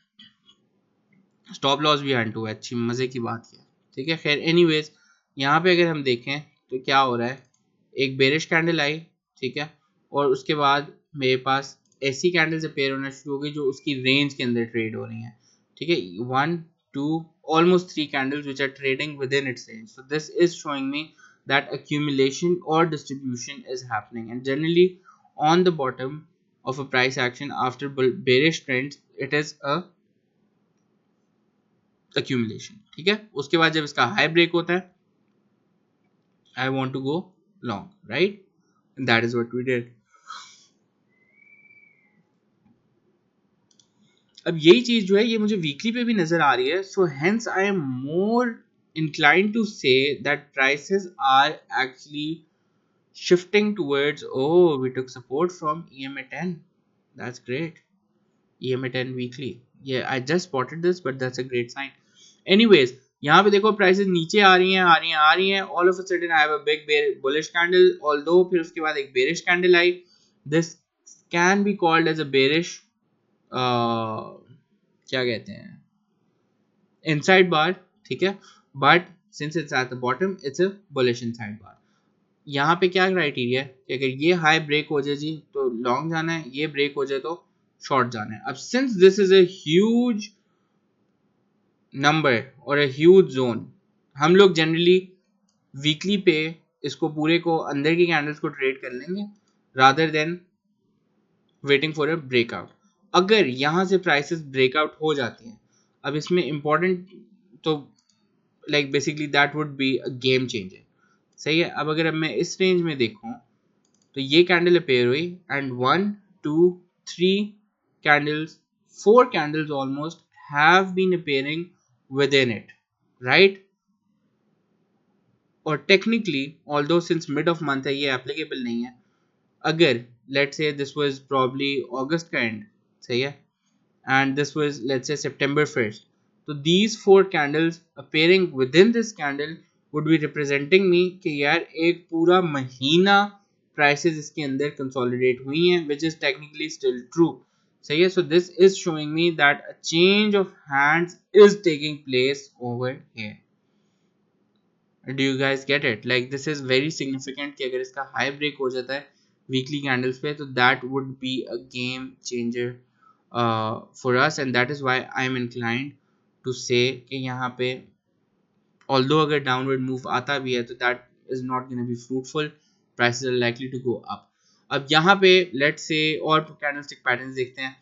स्टॉप लॉस भी हंट हुआ है, अच्छी मजे की बात है, ठीक है। खैर एनीवेज यहाँ पे अगर हम देखें तो क्या हो रहा है, एक बेरिश कैंडल आई, ठीक है, और उसके बाद मेरे पास ऐसी कैंडल्स अपेयर होना शुरू हो गई जो उसकी रेंज के अंदर ट्रेड हो रही हैं, ठीक है, 1 2 almost 3 candles which are trading within its range. So this is showing me that accumulation or distribution is happening, and generally on the bottom of a price action after bearish trends it is a accumulation, ठीक है। उसके बाद जब इसका high break होता है I want to go long, right, and that is what we did. अब यही चीज जो है ये मुझे वीकली पे भी नजर आ रही है, so hence I am more inclined to say that prices are actually shifting towards, oh we took support from EMA 10, that's great, EMA 10 weekly, yeah I just spotted this but that's a great sign. Anyways यहाँ पे देखो prices नीचे आ रही हैं आ रही हैं आ रही हैं, all of a sudden I have a big bullish candle, although फिर उसके बाद एक bearish candle I, this can be called as a bearish क्या कहते हैं इनसाइड बार, ठीक है, but since it's at the bottom it's a bullish inside bar. यहाँ पे क्या क्राइटेरिया है कि अगर ये हाई ब्रेक हो जाए जी तो लॉन्ग जाना है, ये ब्रेक हो जाए तो शॉर्ट जाना है। अब since this is a huge number और अ ह्यूज जोन, हम लोग जनरली वीकली पे इसको पूरे को अंदर की कैंडल्स को ट्रेड कर लेंगे rather than waiting for a breakout. अगर यहाँ से प्राइसेस ब्रेकआउट हो जाती हैं, अब इसमें इंपॉर्टेंट तो like basically that would be a game changer, सही है। अब अगर मैं इस रेंज में देखूं तो ये कैंडल अपेयर हुई and 1 2 3 candles 4 candles almost have been appearing within it, right, और technically although since mid of month है ये एप्लीकेबल नहीं है, अगर let's say this was probably अगस्त का एंड, सही है, and this was let's say September 1st, so these 4 candles appearing within this candle would be representing me कि यार एक पूरा महीना prices इसके अंदर consolidate हुई हैं, which is technically still true, सही है। So this is showing me that a change of hands is taking place over here. Do you guys get it? Like this is very significant कि अगर इसका high break हो जाता है weekly candles पे तो that would be a game changer for us, and that is why I am inclined to say कि यहाँ पे although अगर downward move आता भी है तो that is not going to be fruitful, prices are likely to go up. अब यहाँ पे let's say और candlestick patterns देखते हैं,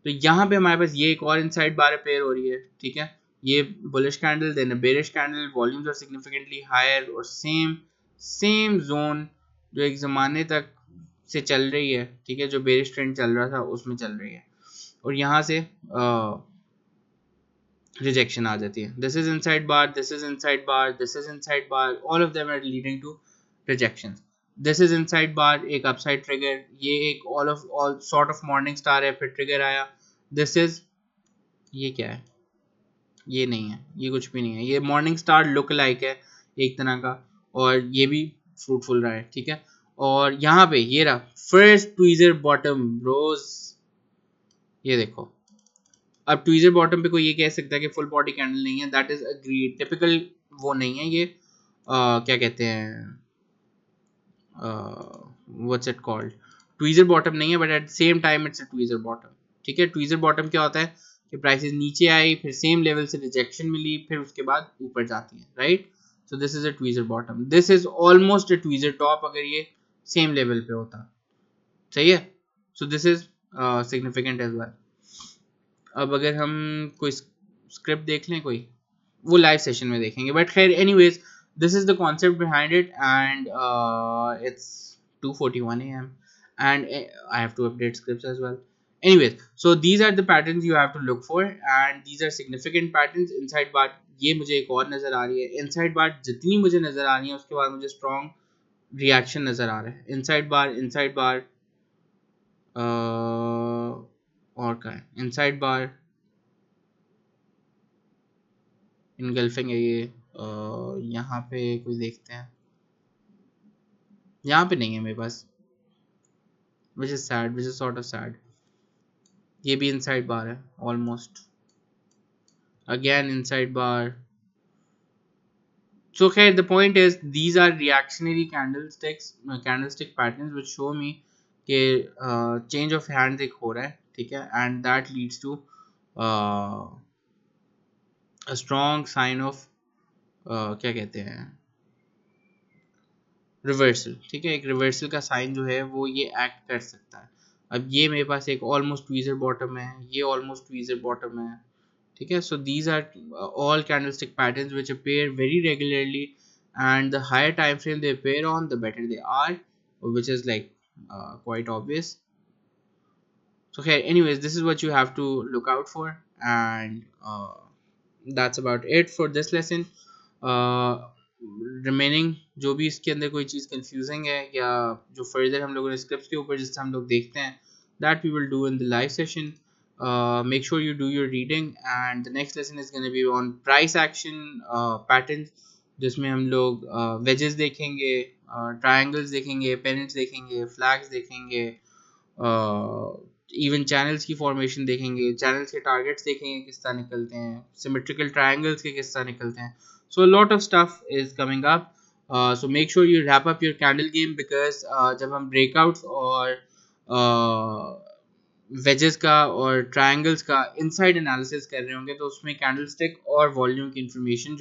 तो यहाँ पे हमारे पास ये एक और इनसाइड बार अपेयर हो रही है, ठीक है, ये bullish candle then a bearish candle, volumes are significantly higher और सेम जोन जो एक ज़माने तक से चल रही है, ठीक है, जो बेरिश ट्रेंड चल रहा था उसमें चल रही है, और यहाँ से रिजेक्शन आ जाती है, this is inside bar, this is inside bar, this is inside bar, all of them are leading to rejection. This is inside bar, एक अपसाइड ट्रिगर, ये एक all sort of morning star है, फिर trigger आया, this is ये क्या है, ये नहीं है, ये कुछ भी नहीं है, ये मॉर्निंग स्टार लुक लाइक है एक तरह का, और ये भी फ्रूटफुल रहा है, ठीक है। और यहाँ पे ये रहा फर्स्ट ट्वीजर बॉटम रोज, ये देखो। अब ट्वीजर बॉटम पे कोई ये कह सकता है कि फुल बॉडी कैंडल नहीं है, दैट इज अग्री, टिपिकल वो नहीं है ये, क्या कहते हैं, what's it called, tweezer bottom नहीं है, but at same time it's a tweezer bottom, ठीक है। ट्वीजर बॉटम क्या होता है कि प्राइसेस नीचे आई, फिर सेम लेवल से रिजेक्शन मिली, फिर उसके बाद ऊपर जाती है, right. So this is a tweezer bottom, this is almost a tweezer top अगर ये सेम लेवल पे होता, सही है। So this is significant as well. अब अगर हम कोई स्क्रिप्ट देख लें कोई, वो लाइव सेशन में देखेंगे, बट खैर anyways this is the concept behind it, and it's 2:41 a.m. and I have to update scripts as well. Anyways, so these are the patterns you have to look for, and these are significant patterns. Inside bar ये मुझे एक और नज़र आ रही है, inside bar जितनी मुझे नज़र आ रही है उसके बाद मुझे strong reaction नज़र आ रहा है। inside bar और क्या है, inside bar engulfing है ये, यहाँ पे कुछ देखते हैं, यहाँ पे नहीं है मेरे पास, which is sad, which is sort of sad. ये भी inside bar है almost, again inside bar. So okay, the point is these are reactionary candlestick patterns which show me कि change of hands एक हो रहा है, ठीक है, and that leads to uh, a strong sign of क्या कहते हैं, रिवर्सल, ठीक है। एक रिवर्सल का साइन जो है वो ये एक्ट कर सकता है। अब ये मेरे पास एक ऑलमोस्ट ट्वीजर बॉटम है, ये ऑलमोस्ट ट्वीजर बॉटम है, ठीक है। So these are all candlestick patterns which appear very regularly, and the higher time frame they appear on, the better they are, which is like quite obvious. So okay, anyways, this is what you have to look out for, and that's about it for this lesson. Remaining जो भी इसके अंदर कोई चीज़ confusing है या जो further हम लोगों ने स्क्रिप्ट के ऊपर जिससे हम लोग देखते हैं, that we will do in the live session. Make sure you do your reading, and the next lesson is gonna be on price action pattern, जिसमें हम लोग वेजेस देखेंगे, ट्रायंगल्स देखेंगे, पेनेंट्स देखेंगे, फ्लैग्स देखेंगे, इवन चैनल्स की फॉर्मेशन देखेंगे, channels के टारगेट्स देखेंगे किस तरह निकलते हैं, सिमेट्रिकल ट्रायंगल्स के किस तरह निकलते हैं. So a lot of stuff is coming up. So make sure you wrap up your candle game, because जब हम breakouts और wedges का और triangles का inside analysis कर रहे होंगे तो उसमें candlestick और volume की information